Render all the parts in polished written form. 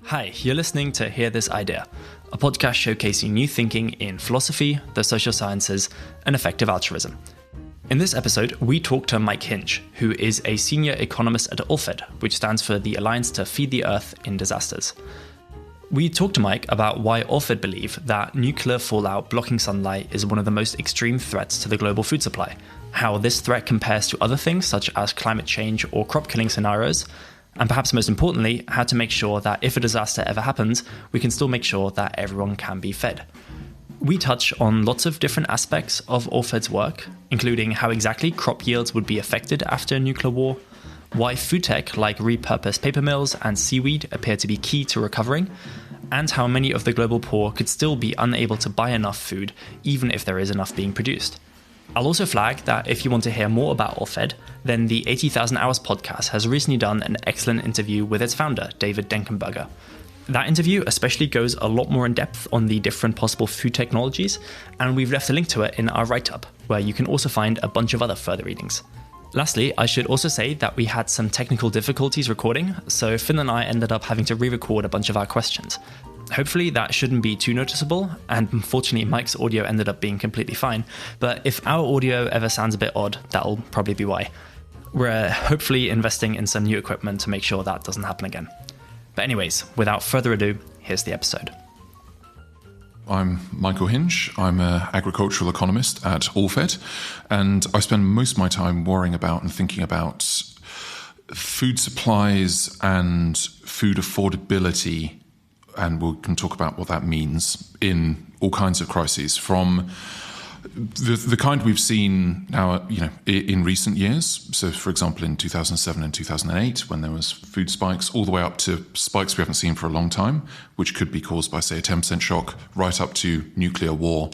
Hi, you're listening to Hear This Idea, a podcast showcasing new thinking in philosophy, the social sciences, and effective altruism. In this episode, we talk to Mike Hinge, who is a senior economist at AllFed, which stands for the Alliance to Feed the Earth in Disasters. We talked to Mike about why AllFed believe that nuclear fallout blocking sunlight is one of the most extreme threats to the global food supply, how this threat compares to other things such as climate change or crop killing scenarios, and perhaps most importantly, how to make sure that if a disaster ever happens, we can still make sure that everyone can be fed. We touch on lots of different aspects of AllFed's work, including how exactly crop yields would be affected after a nuclear war, why food tech like repurposed paper mills and seaweed appear to be key to recovering, and how many of the global poor could still be unable to buy enough food even if there is enough being produced. I'll also flag that if you want to hear more about AllFed, then the 80,000 Hours podcast has recently done an excellent interview with its founder, David Denkenberger. That interview especially goes a lot more in depth on the different possible food technologies, and we've left a link to it in our write-up, where you can also find a bunch of other further readings. Lastly, I should also say that we had some technical difficulties recording, so Finn and I ended up having to re-record a bunch of our questions. Hopefully that shouldn't be too noticeable, and unfortunately Mike's audio ended up being completely fine, but if our audio ever sounds a bit odd, that'll probably be why. We're hopefully investing in some new equipment to make sure that doesn't happen again. But anyways, without further ado, here's the episode. I'm Michael Hinge. I'm an agricultural economist at AllFed, and I spend most of my time worrying about and thinking about food supplies and food affordability, and we can talk about what that means in all kinds of crises, from the kind we've seen now, in recent years. So, for example, in 2007 and 2008, when there was food spikes, all the way up to spikes we haven't seen for a long time, which could be caused by, say, a 10% shock, right up to nuclear war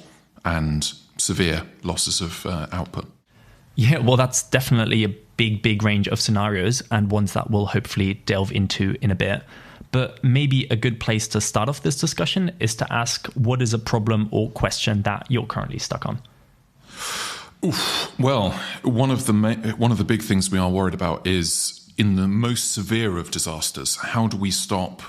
and severe losses of output. Yeah, well, that's definitely a big range of scenarios, and ones that we'll hopefully delve into in a bit. But maybe a good place to start off this discussion is to ask, what is a problem or question that you're currently stuck on? Well, one of the big things we are worried about is, in the most severe of disasters, how do we stop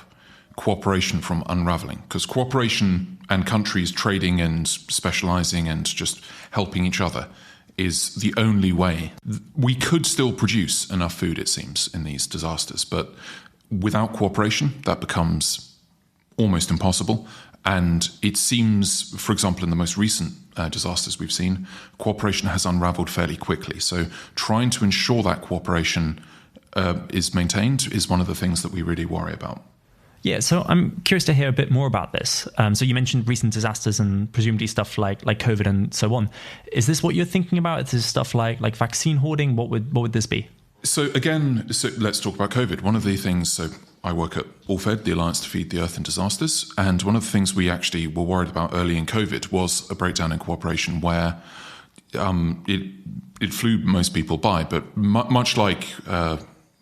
cooperation from unraveling? Because cooperation and countries trading and specializing and just helping each other is the only way. We could still produce enough food, it seems, in these disasters, but without cooperation, that becomes almost impossible. And it seems, for example, in the most recent disasters we've seen, cooperation has unraveled fairly quickly. So trying to ensure that cooperation is maintained is one of the things that we really worry about. Yeah, so I'm curious to hear a bit more about this. So you mentioned recent disasters and presumably stuff like COVID and so on. Is this what you're thinking about? Is this stuff like vaccine hoarding? What would this be? So let's talk about COVID. One of the things, so I work at AllFed, the Alliance to Feed the Earth in Disasters, and one of the things we actually were worried about early in COVID was a breakdown in cooperation where it flew most people by, but much like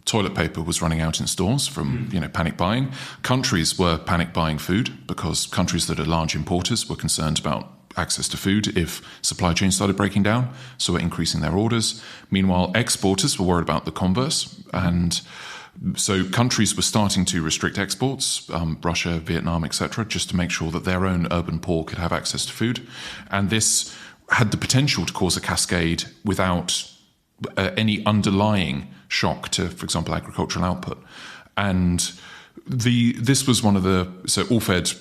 toilet paper was running out in stores from panic buying, countries were panic buying food because countries that are large importers were concerned about access to food if supply chains started breaking down, so we're increasing their orders. Meanwhile, exporters were worried about the converse, and so countries were starting to restrict exports, Russia, Vietnam, etc., just to make sure that their own urban poor could have access to food. And this had the potential to cause a cascade without any underlying shock to, for example, agricultural output. And this was one of the... So AllFed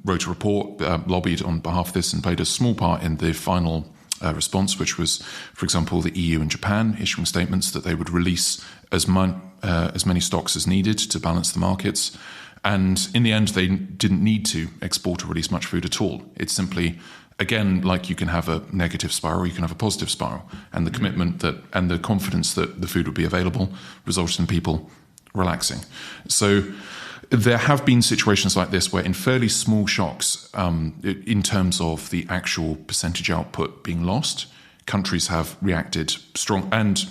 wrote a report, lobbied on behalf of this, and played a small part in the final response, which was, for example, the EU and Japan issuing statements that they would release as many stocks as needed to balance the markets. And in the end, they didn't need to export or release much food at all. It's simply, again, like you can have a negative spiral, you can have a positive spiral. And the commitment that and the confidence that the food would be available resulted in people relaxing. So there have been situations like this where, in fairly small shocks, in terms of the actual percentage output being lost, countries have reacted strong. And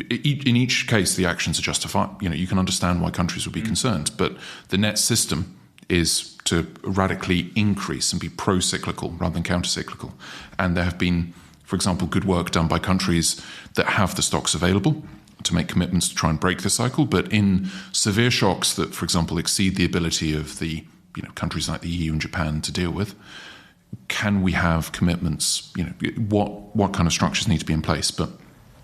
in each case, the actions are justified. You can understand why countries would be concerned, but the net system is to radically increase and be pro-cyclical rather than counter-cyclical. And there have been, for example, good work done by countries that have the stocks available to make commitments to try and break the cycle. But in severe shocks that, for example, exceed the ability of the countries like the EU and Japan to deal with, can we have commitments? What kind of structures need to be in place? But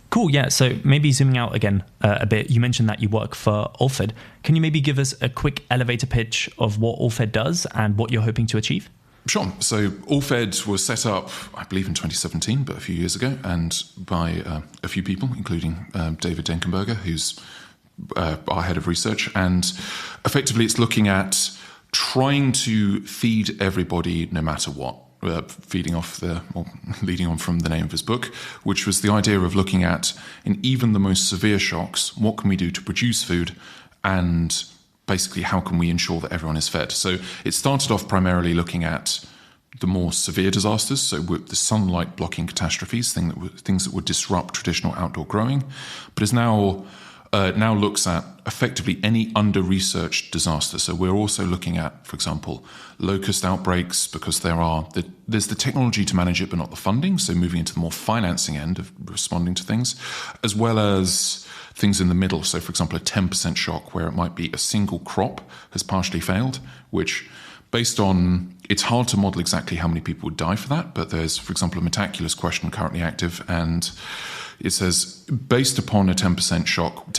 cool, yeah. So maybe zooming out again a bit, you mentioned that you work for AllFed. Can you maybe give us a quick elevator pitch of what AllFed does and what you're hoping to achieve? Sure. So AllFed was set up, I believe, in 2017, but a few years ago, and by a few people, including David Denkenberger, who's our head of research. And effectively, it's looking at trying to feed everybody no matter what. Leading on from the name of his book, which was the idea of looking at, in even the most severe shocks, what can we do to produce food, and basically how can we ensure that everyone is fed. So it started off primarily looking at the more severe disasters, so the sunlight blocking catastrophes, things that would disrupt traditional outdoor growing, but is now looks at effectively any under-researched disaster. So we're also looking at, for example, locust outbreaks, because there's the technology to manage it, but not the funding. So moving into the more financing end of responding to things, as well as things in the middle. So, for example, a 10% shock where it might be a single crop has partially failed, which based on, it's hard to model exactly how many people would die for that. But there's, for example, a Metaculus question currently active, and it says, based upon a 10% shock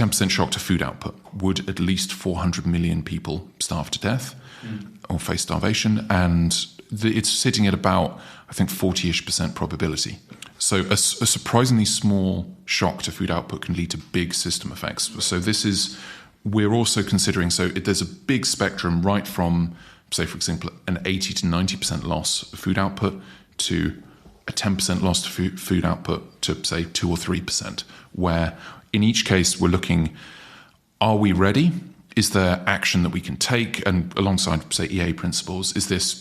to food output, would at least 400 million people starve to death or face starvation? And it's sitting at about, I think, 40-ish% probability. So a surprisingly small shock to food output can lead to big system effects. So we're also considering, there's a big spectrum right from, say, for example, an 80 to 90% loss of food output to a 10% loss to food output to, say, 2 or 3%, where in each case we're looking, are we ready? Is there action that we can take? And alongside, say, EA principles, is this,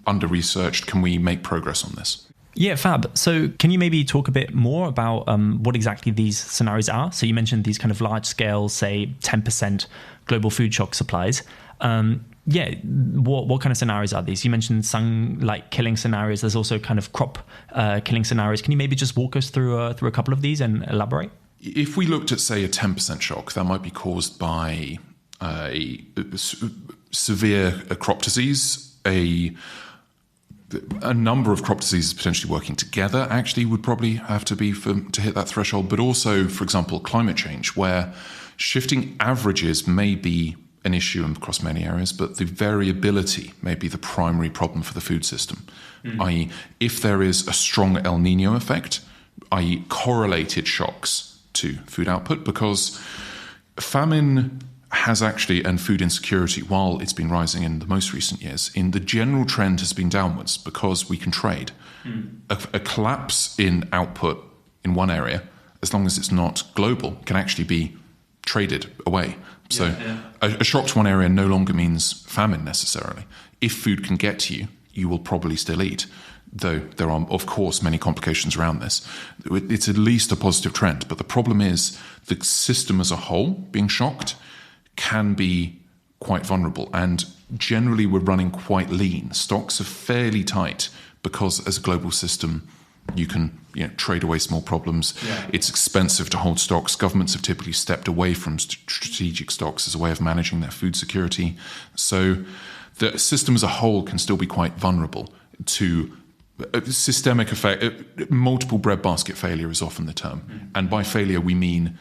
under-researched? Can we make progress on this? Yeah, fab. So can you maybe talk a bit more about what exactly these scenarios are? So you mentioned these kind of large scale, say 10% global food shock supplies. What kind of scenarios are these? You mentioned sunlight killing scenarios. There's also kind of crop killing scenarios. Can you maybe just walk us through a couple of these and elaborate? If we looked at, say, a 10% shock, that might be caused by a severe crop disease, a number of crop diseases potentially working together actually would probably have to be to hit that threshold. But also, for example, climate change, where shifting averages may be an issue across many areas, but the variability may be the primary problem for the food system. I.e., if there is a strong El Nino effect, i.e. correlated shocks to food output, because famine has actually, and food insecurity, while it's been rising in the most recent years, in the general trend has been downwards because we can trade. A collapse in output in one area, as long as it's not global, can actually be traded away. So a shock to one area no longer means famine necessarily. If food can get to you, you will probably still eat, though there are, of course, many complications around this. It's at least a positive trend, but the problem is the system as a whole being shocked can be quite vulnerable, and generally we're running quite lean. Stocks are fairly tight because as a global system you can trade away small problems. It's expensive to hold stocks. Governments have typically stepped away from strategic stocks as a way of managing their food security. So the system as a whole can still be quite vulnerable to systemic effect. Multiple breadbasket failure is often the term, and by failure we mean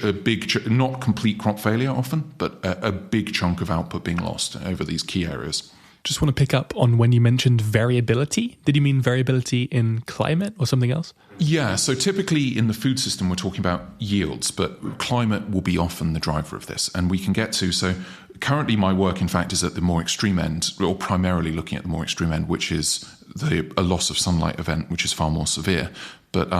a big, not complete crop failure often, but a big chunk of output being lost over these key areas. Just want to pick up on when you mentioned variability. Did you mean variability in climate or something else? Yeah, so typically in the food system we're talking about yields, but climate will be often the driver of this. And we can get to, so currently my work in fact is at the more extreme end, or primarily looking at the more extreme end, which is a loss of sunlight event, which is far more severe. But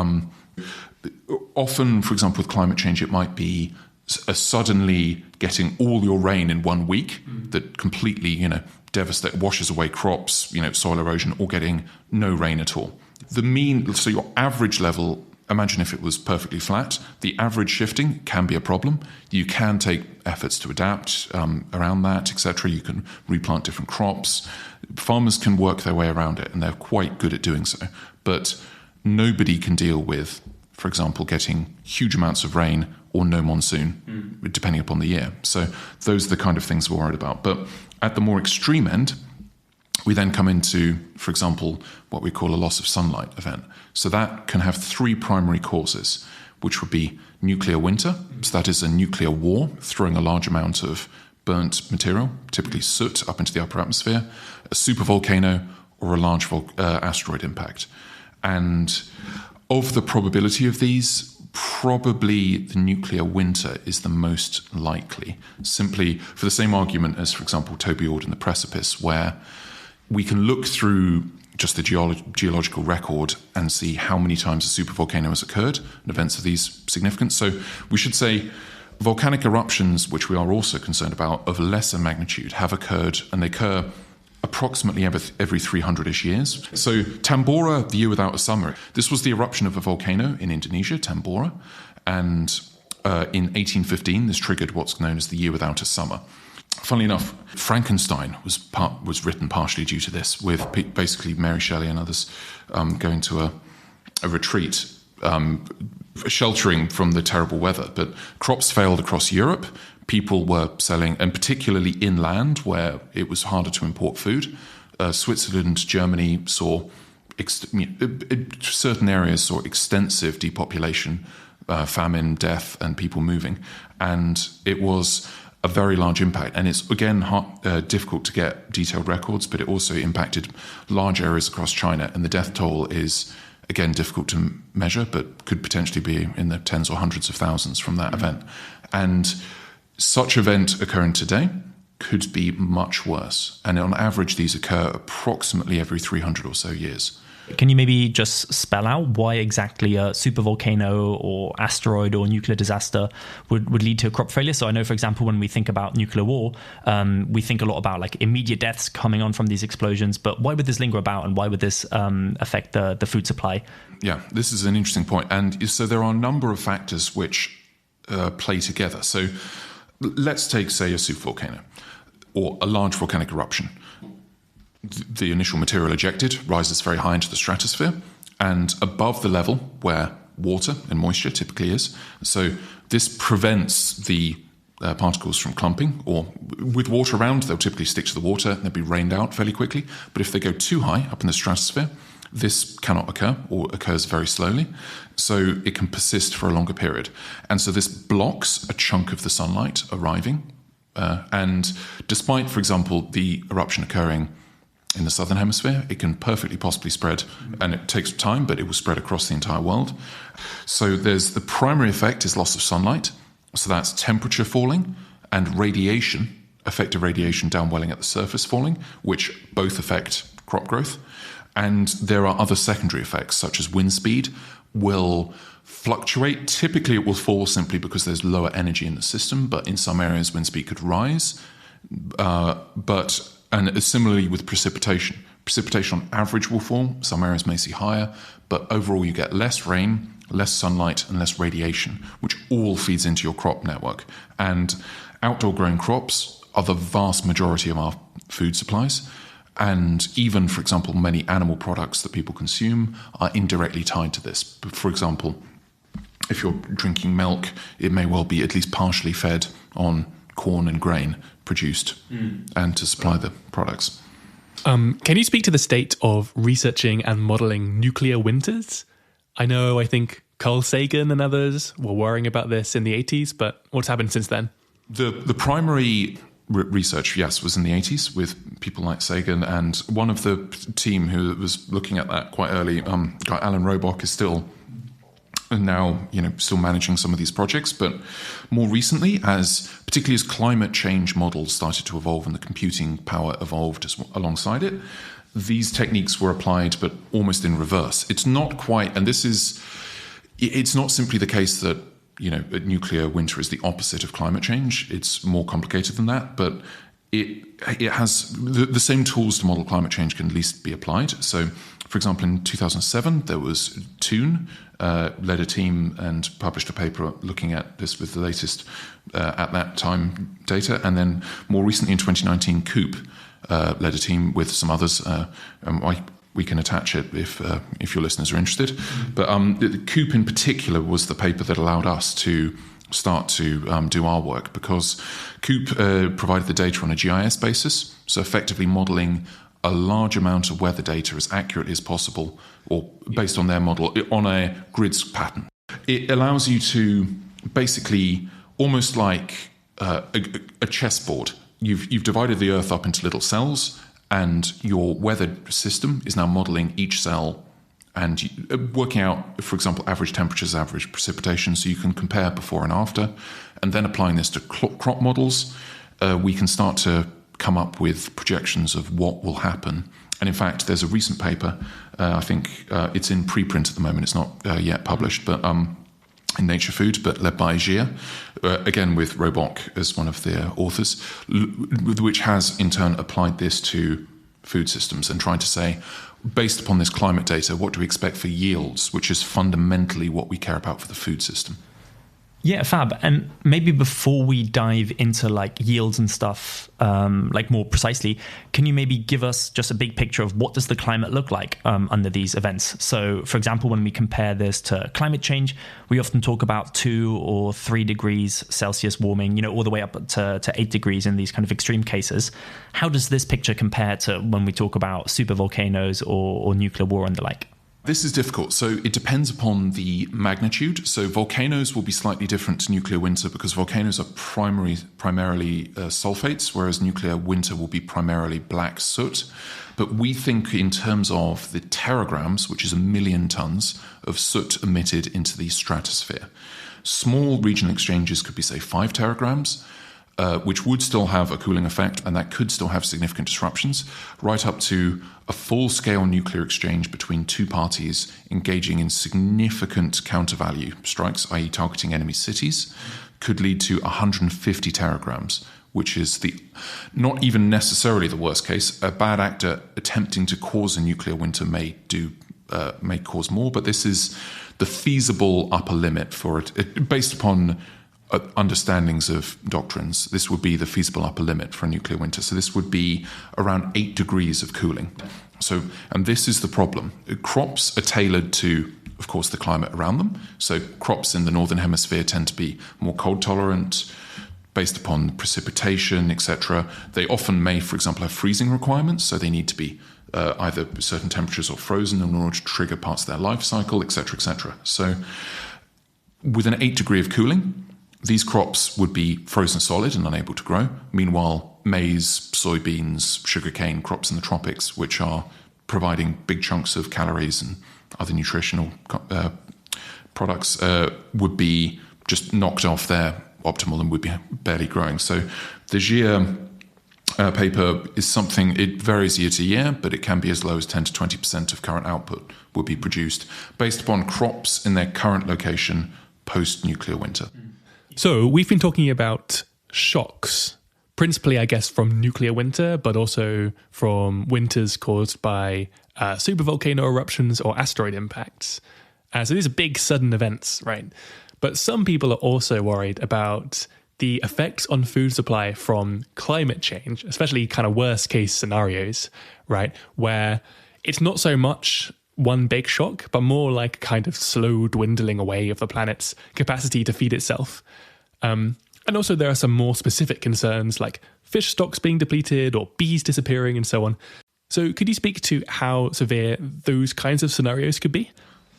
often, for example, with climate change, it might be suddenly getting all your rain in 1 week that completely, devastate, washes away crops, soil erosion, or getting no rain at all. The mean, so your average level, imagine if it was perfectly flat, the average shifting can be a problem. You can take efforts to adapt around that, etc. You can replant different crops. Farmers can work their way around it, and they're quite good at doing so. But nobody can deal with, for example, getting huge amounts of rain or no monsoon, depending upon the year. So those are the kind of things we're worried about. But at the more extreme end, we then come into, for example, what we call a loss of sunlight event. So that can have three primary causes, which would be nuclear winter. So that is a nuclear war, throwing a large amount of burnt material, typically soot, up into the upper atmosphere, a supervolcano, or a large asteroid impact. And of the probability of these, probably the nuclear winter is the most likely, simply for the same argument as, for example, Toby Ord and the Precipice, where we can look through just the geological record and see how many times a supervolcano has occurred and events of these significance. So we should say volcanic eruptions, which we are also concerned about, of lesser magnitude have occurred, and they occur approximately every 300-ish years. So Tambora, the year without a summer, this was the eruption of a volcano in Indonesia, Tambora, and in 1815 this triggered what's known as the year without a summer. Funnily enough, Frankenstein was written partially due to this, with basically Mary Shelley and others going to a retreat, sheltering from the terrible weather. But crops failed across Europe. People were selling, and particularly inland, where it was harder to import food. Switzerland, Germany saw, certain areas saw extensive depopulation, famine, death, and people moving. And it was a very large impact. And it's, again, difficult to get detailed records, but it also impacted large areas across China. And the death toll is, again, difficult to measure, but could potentially be in the tens or hundreds of thousands from that event. And such event occurring today could be much worse. And on average, these occur approximately every 300 or so years. Can you maybe just spell out why exactly a supervolcano or asteroid or nuclear disaster would lead to a crop failure? So I know, for example, when we think about nuclear war, we think a lot about like immediate deaths coming on from these explosions. But why would this linger about, and why would this affect the food supply? Yeah, this is an interesting point. And so there are a number of factors which play together. So let's take, say, a supervolcano or a large volcanic eruption. The initial material ejected rises very high into the stratosphere and above the level where water and moisture typically is. So this prevents the particles from clumping, or with water around, they'll typically stick to the water and they'll be rained out fairly quickly. But if they go too high up in the stratosphere, this cannot occur, or occurs very slowly. So it can persist for a longer period. And so this blocks a chunk of the sunlight arriving. And despite, for example, the eruption occurring in the southern hemisphere, it can perfectly possibly spread, and it takes time, but it will spread across the entire world. So there's the primary effect is loss of sunlight. So that's temperature falling and radiation, effective radiation downwelling at the surface falling, which both affect crop growth. And there are other secondary effects, such as wind speed will fluctuate. Typically, it will fall simply because there's lower energy in the system, but in some areas, wind speed could rise. And similarly with precipitation. Precipitation on average will fall. Some areas may see higher, but overall you get less rain, less sunlight, and less radiation, which all feeds into your crop network. And outdoor grown crops are the vast majority of our food supplies. And even, for example, many animal products that people consume are indirectly tied to this. For example, if you're drinking milk, it may well be at least partially fed on corn and grain produced and to supply the products. Can you speak to the state of researching and modelling nuclear winters? I think Carl Sagan and others were worrying about this in the 80s, but what's happened since then? The primary research, yes, was in the 80s with people like Sagan, and one of the team who was looking at that quite early, guy Alan Robock, is still now, still managing some of these projects. But more recently, particularly as climate change models started to evolve and the computing power evolved alongside it, these techniques were applied, but almost in reverse. It's not quite, and it's not simply the case that, a nuclear winter is the opposite of climate change. It's more complicated than that, but it has the same tools to model climate change can at least be applied. So, for example, in 2007, there was Toon led a team and published a paper looking at this with the latest, at that time, data. And then more recently in 2019, Coop led a team with some others. We can attach it if your listeners are interested. But Coop in particular was the paper that allowed us to start to do our work, because Coop provided the data on a GIS basis, so effectively modelling a large amount of weather data as accurately as possible, or based on their model, on a grids pattern. It allows you to basically, almost like a chessboard, you've divided the Earth up into little cells, and your weather system is now modelling each cell and working out, for example, average temperatures, average precipitation, so you can compare before and after. And then applying this to crop models, we can start to come up with projections of what will happen. And in fact, there's a recent paper, I think it's in preprint at the moment, it's not yet published, but in Nature Food, but led by Gia, again with Robok as one of the authors, which has in turn applied this to food systems and trying to say, based upon this climate data, what do we expect for yields, which is fundamentally what we care about for the food system. Yeah, fab. And maybe before we dive into like yields and stuff, like more precisely, can you maybe give us just a big picture of what does the climate look like under these events? So, for example, when we compare this to climate change, we often talk about 2 or 3 degrees Celsius warming, all the way up to 8 degrees in these kind of extreme cases. How does this picture compare to when we talk about super volcanoes or nuclear war and the like? This is difficult. So it depends upon the magnitude. So volcanoes will be slightly different to nuclear winter because volcanoes are primarily sulfates, whereas nuclear winter will be primarily black soot. But we think in terms of the teragrams, which is 1 million tons of soot emitted into the stratosphere. Small regional exchanges could be, say, 5 teragrams, which would still have a cooling effect, and that could still have significant disruptions, right up to a full-scale nuclear exchange between 2 parties engaging in significant counter-value strikes, i.e. targeting enemy cities, could lead to 150 teragrams, which is not even necessarily the worst case. A bad actor attempting to cause a nuclear winter may cause more, but this is the feasible upper limit for it based upon understandings of doctrines. This would be the feasible upper limit for a nuclear winter. So this would be around 8 degrees of cooling. And this is the problem. Crops are tailored to, of course, the climate around them. So crops in the northern hemisphere tend to be more cold tolerant based upon precipitation, etc. They often may, for example, have freezing requirements. So they need to be either certain temperatures or frozen in order to trigger parts of their life cycle, etc., etc. So with an 8 degree of cooling, these crops would be frozen solid and unable to grow. Meanwhile, maize, soybeans, sugarcane, crops in the tropics, which are providing big chunks of calories and other nutritional products, would be just knocked off their optimal and would be barely growing. So the Gia paper is something, it varies year to year, but it can be as low as 10 to 20% of current output would be produced based upon crops in their current location post-nuclear winter. So we've been talking about shocks, principally, I guess, from nuclear winter, but also from winters caused by supervolcano eruptions or asteroid impacts. So these are big sudden events, right? But some people are also worried about the effects on food supply from climate change, especially kind of worst case scenarios, right? Where it's not so much one big shock, but more like kind of slow dwindling away of the planet's capacity to feed itself. And also there are some more specific concerns like fish stocks being depleted or bees disappearing and so on. So could you speak to how severe those kinds of scenarios could be?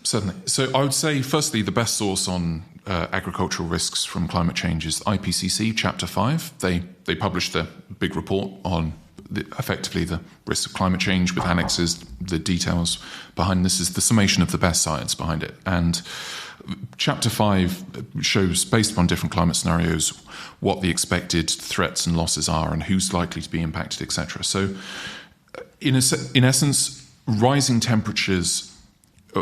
Certainly. So I would say, firstly, the best source on agricultural risks from climate change is IPCC Chapter 5. They published a big report on effectively the risks of climate change with annexes. The details behind this is the summation of the best science behind it. And Chapter 5 shows, based upon different climate scenarios, what the expected threats and losses are and who's likely to be impacted, etc. So in essence, rising temperatures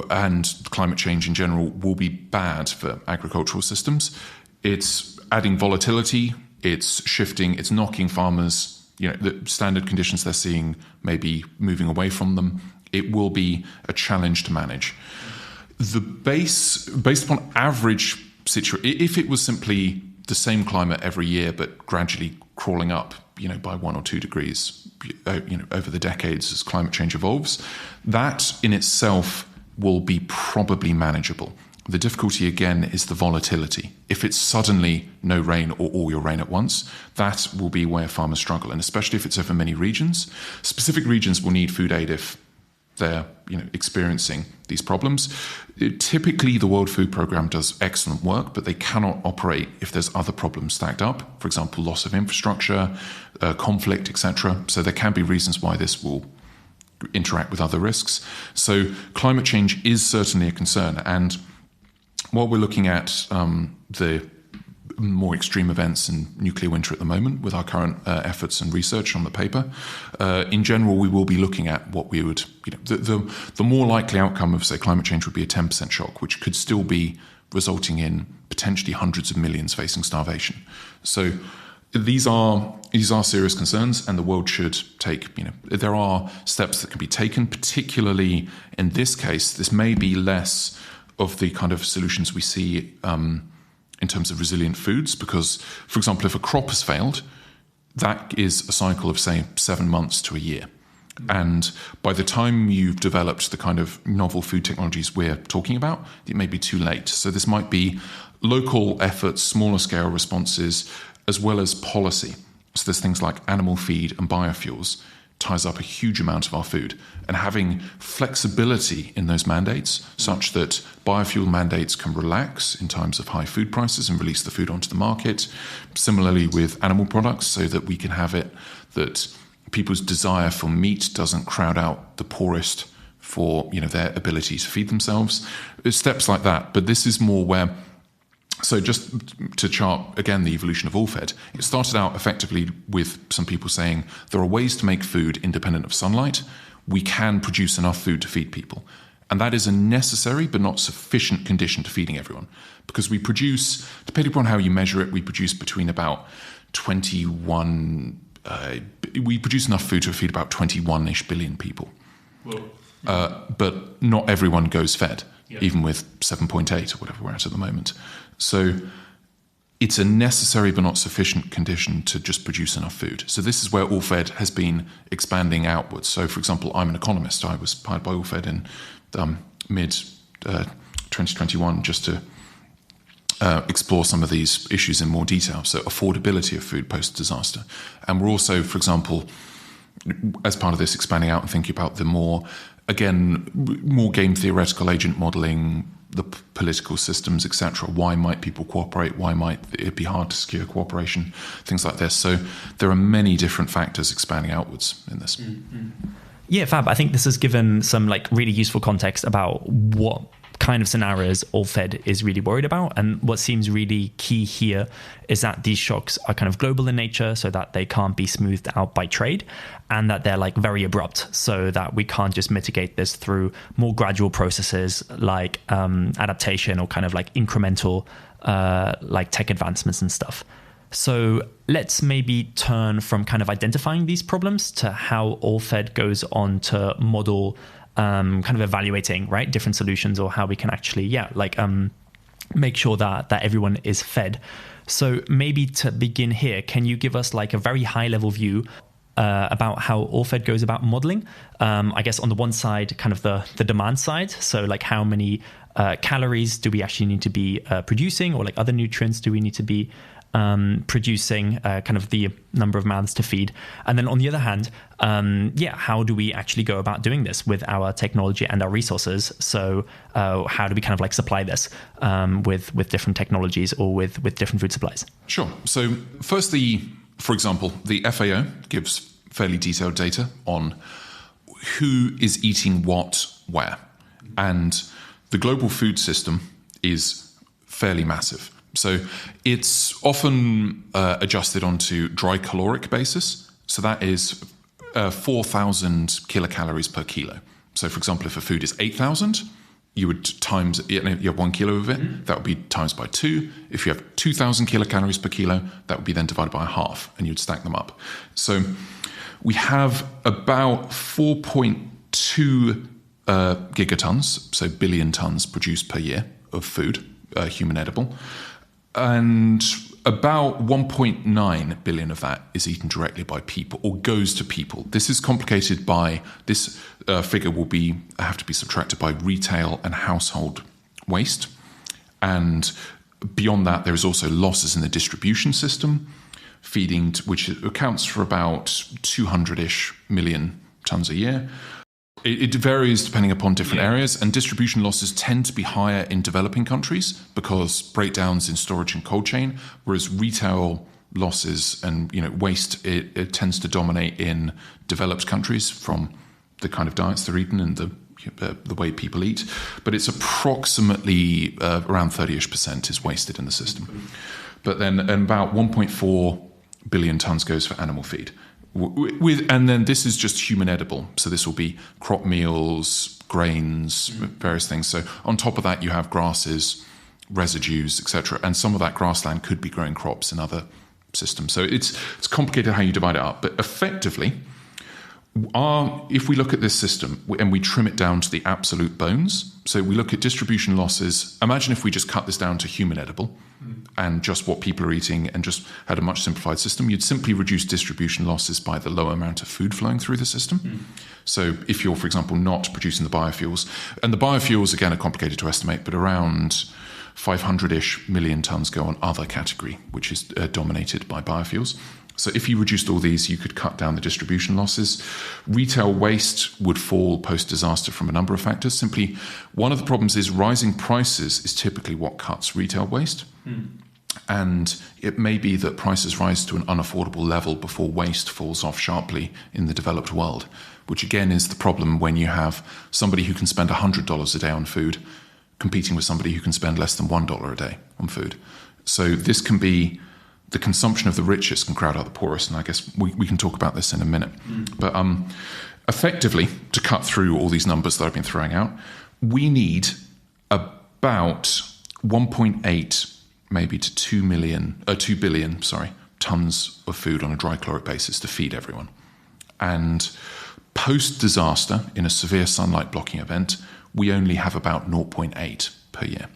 and climate change in general will be bad for agricultural systems. It's adding volatility, it's shifting, it's knocking farmers, the standard conditions they're seeing may be moving away from them. It will be a challenge to manage. The based upon average situation, if it was simply the same climate every year but gradually crawling up, by 1 or 2 degrees, over the decades as climate change evolves, that in itself will be probably manageable. The difficulty, again, is the volatility. If it's suddenly no rain or all your rain at once, that will be where farmers struggle. And especially if it's over many regions, specific regions will need food aid if they're experiencing these problems. Typically, the World Food Programme does excellent work, but they cannot operate if there's other problems stacked up. For example, loss of infrastructure, conflict, etc. So there can be reasons why this will interact with other risks. So climate change is certainly a concern. And while we're looking at the more extreme events in nuclear winter at the moment with our current efforts and research on the paper, in general, we will be looking at what we would, the more likely outcome of, say, climate change would be a 10% shock, which could still be resulting in potentially hundreds of millions facing starvation. So these are serious concerns, and the world should take, there are steps that can be taken, particularly in this case. This may be less of the kind of solutions we see in terms of resilient foods, because, for example, if a crop has failed, that is a cycle of, say, 7 months to a year. And by the time you've developed the kind of novel food technologies we're talking about, it may be too late. So this might be local efforts, smaller scale responses, as well as policy. So there's things like animal feed and biofuels ties up a huge amount of our food, and having flexibility in those mandates such that biofuel mandates can relax in times of high food prices and release the food onto the market. Similarly with animal products, so that we can have it that people's desire for meat doesn't crowd out the poorest for their ability to feed themselves. Steps like that. But this is more where, so just to chart, again, the evolution of AllFed, it started out effectively with some people saying there are ways to make food independent of sunlight. We can produce enough food to feed people. And that is a necessary but not sufficient condition to feeding everyone. Because we produce, depending upon how you measure it, we produce between about 21, we produce enough food to feed about 21-ish billion people. But not everyone goes fed, even with 7.8 or whatever we're at the moment. So it's a necessary but not sufficient condition to just produce enough food. So this is where AllFed has been expanding outwards. So, for example, I'm an economist. I was hired by AllFed in mid-2021 just to explore some of these issues in more detail. So affordability of food post-disaster. And we're also, for example, as part of this, expanding out and thinking about the more game theoretical agent modelling, the political systems, etc. Why might people cooperate? Why might it be hard to secure cooperation? Things like this. So there are many different factors expanding outwards in this. Mm-hmm. Yeah, fab. I think this has given some really useful context about what kind of scenarios AllFed is really worried about. And what seems really key here is that these shocks are kind of global in nature, so that they can't be smoothed out by trade, and that they're very abrupt, so that we can't just mitigate this through more gradual processes like adaptation or kind of incremental tech advancements and stuff. So let's maybe turn from kind of identifying these problems to how AllFed goes on to model kind of evaluating different solutions, or how we can actually make sure that everyone is fed. So maybe to begin here, can you give us a very high level view about how AllFed goes about modeling? I guess on the one side, kind of the demand side. So how many calories do we actually need to be producing, or other nutrients do we need to be producing, kind of the number of mouths to feed. And then on the other hand, how do we actually go about doing this with our technology and our resources? So how do we kind of supply this with different technologies or with different food supplies? Sure. So firstly, for example, the FAO gives fairly detailed data on who is eating what where. And the global food system is fairly massive. So it's often adjusted onto dry caloric basis. So that is 4,000 kilocalories per kilo. So, for example, if a food is 8,000, you would times, you have 1 kilo of it, that would be times by 2. If you have 2,000 kilocalories per kilo, that would be then divided by half, and you'd stack them up. So we have about 4.2 gigatons, so billion tons produced per year of food, human edible. And about 1.9 billion of that is eaten directly by people, or goes to people. This is complicated by, this figure will have to be subtracted by retail and household waste. And beyond that, there is also losses in the distribution system, which accounts for about 200-ish million tons a year. It varies depending upon different areas, and distribution losses tend to be higher in developing countries because breakdowns in storage and cold chain, whereas retail losses and waste it tends to dominate in developed countries from the kind of diets they're eating and the way people eat. But it's approximately around 30-ish% is wasted in the system. But then about 1.4 billion tons goes for animal feed. And then this is just human edible. So this will be crop meals, grains, various things. So on top of that, you have grasses, residues, etc. And some of that grassland could be growing crops in other systems. So it's complicated how you divide it up. But effectively, if we look at this system and we trim it down to the absolute bones, so we look at distribution losses, imagine if we just cut this down to human edible and just what people are eating and just had a much simplified system, you'd simply reduce distribution losses by the low amount of food flowing through the system. So if you're, for example, not producing the biofuels, and the biofuels, again, are complicated to estimate, but around 500-ish million tons go on other category, which is dominated by biofuels. So if you reduced all these, you could cut down the distribution losses. Retail waste would fall post-disaster from a number of factors. Simply, one of the problems is rising prices is typically what cuts retail waste. And it may be that prices rise to an unaffordable level before waste falls off sharply in the developed world, which again is the problem when you have somebody who can spend $100 a day on food competing with somebody who can spend less than $1 a day on food. So this can be the consumption of the richest can crowd out the poorest, and I guess we can talk about this in a minute. But effectively, to cut through all these numbers that I've been throwing out, we need about 1.8 maybe to 2 billion tons of food on a dry caloric basis to feed everyone. And post-disaster, in a severe sunlight blocking event, we only have about 0.8 per year.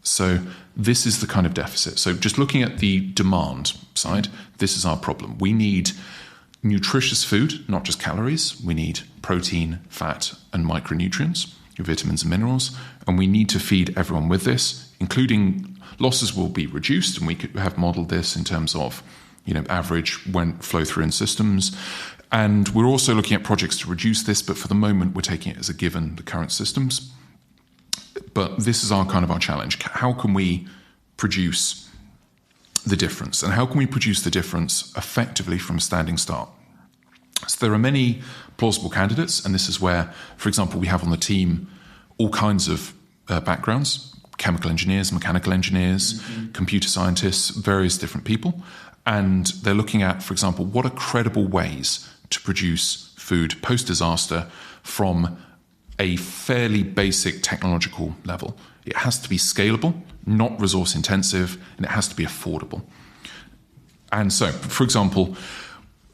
So this is the kind of deficit. So just looking at the demand side, this is our problem. We need nutritious food, not just calories. We need protein, fat, and micronutrients, vitamins and minerals. And we need to feed everyone with this, including losses will be reduced. And we could have modeled this in terms of, average flow through in systems. And we're also looking at projects to reduce this. But for the moment, we're taking it as a given, the current systems. But this is our challenge. How can we produce the difference? And how can we produce the difference effectively from a standing start? So there are many plausible candidates, and this is where, for example, we have on the team all kinds of backgrounds, chemical engineers, mechanical engineers, computer scientists, various different people. And they're looking at, for example, what are credible ways to produce food post-disaster from a fairly basic technological level. It has to be scalable, not resource intensive, and it has to be affordable. And so, for example,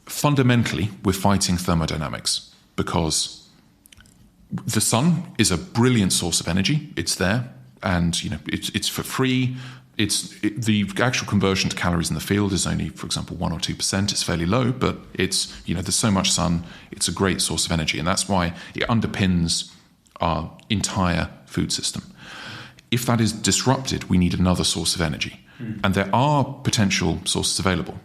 fundamentally, we're fighting thermodynamics because the sun is a brilliant source of energy. It's there, and it's for free. The actual conversion to calories in the field is only, for example, 1 or 2%. It's fairly low, but there's so much sun. It's a great source of energy, and that's why it underpins our entire food system. If that is disrupted, we need another source of energy, and there are potential sources available.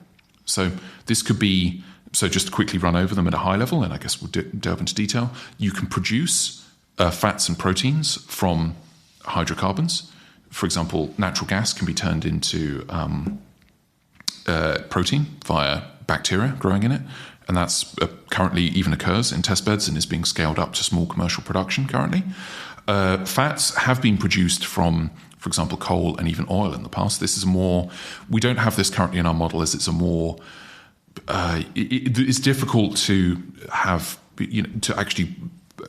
So this could be. So just to quickly run over them at a high level, and I guess we'll delve into detail. You can produce fats and proteins from hydrocarbons. For example, natural gas can be turned into protein via bacteria growing in it. And that's currently even occurs in test beds and is being scaled up to small commercial production currently. Fats have been produced from, for example, coal and even oil in the past. This is we don't have this currently in our model as it's a more, it's difficult to have, to actually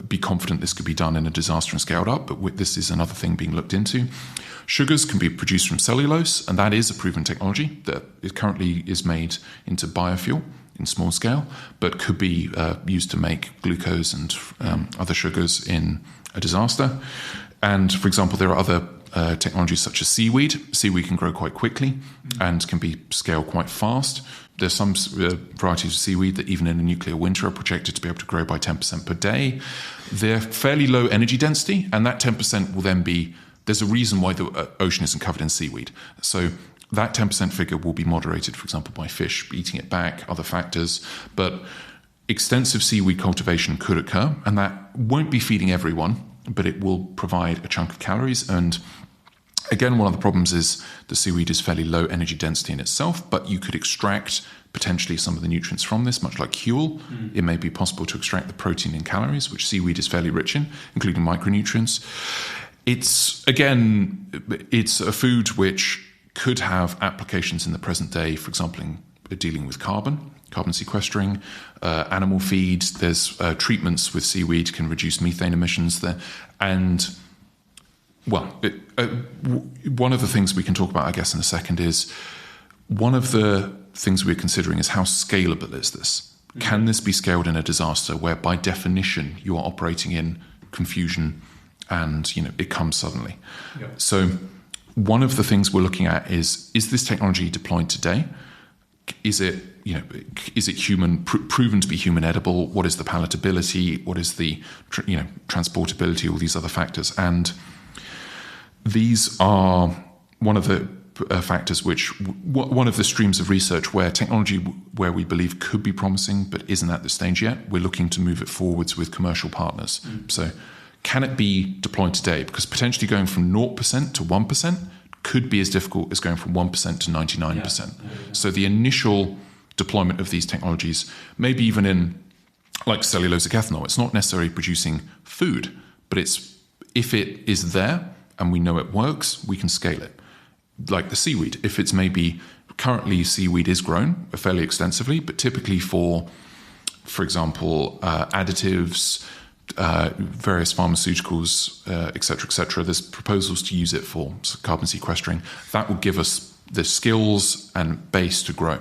be confident this could be done in a disaster and scaled up, but this is another thing being looked into. Sugars can be produced from cellulose, and that is a proven technology that it currently is made into biofuel in small scale, but could be used to make glucose and other sugars in a disaster. And, for example, there are other technologies such as seaweed. Seaweed can grow quite quickly and can be scaled quite fast. There's some varieties of seaweed that even in a nuclear winter are projected to be able to grow by 10% per day. They're fairly low energy density, and that 10% will then be there's a reason why the ocean isn't covered in seaweed. So that 10% figure will be moderated, for example, by fish eating it back, other factors. But extensive seaweed cultivation could occur, and that won't be feeding everyone, but it will provide a chunk of calories. And again, one of the problems is the seaweed is fairly low energy density in itself, but you could extract potentially some of the nutrients from this, much like Huel. It may be possible to extract the protein and calories, which seaweed is fairly rich in, including micronutrients. It's a food which could have applications in the present day, for example, in dealing with carbon sequestering, animal feed. There's treatments with seaweed can reduce methane emissions there. And, well, one of the things we can talk about, I guess, in a second is one of the things we're considering is how scalable is this? Can this be scaled in a disaster where, by definition, you are operating in confusion and, it comes suddenly? Yeah. So one of the things we're looking at is this technology deployed today? Is it proven to be human edible? What is the palatability? What is the transportability? All these other factors, and these are one of the factors one of the streams of research where technology where we believe could be promising but isn't at this stage yet. We're looking to move it forwards with commercial partners. So can it be deployed today? Because potentially going from 0% to 1% could be as difficult as going from 1% to 99%. So the initial deployment of these technologies, maybe even in like cellulosic ethanol, it's not necessarily producing food, but if it is there and we know it works, we can scale it. Like the seaweed, if it's maybe currently seaweed is grown fairly extensively, but typically for example, additives, various pharmaceuticals, et cetera, there's proposals to use it for carbon sequestering. That will give us the skills and base to grow.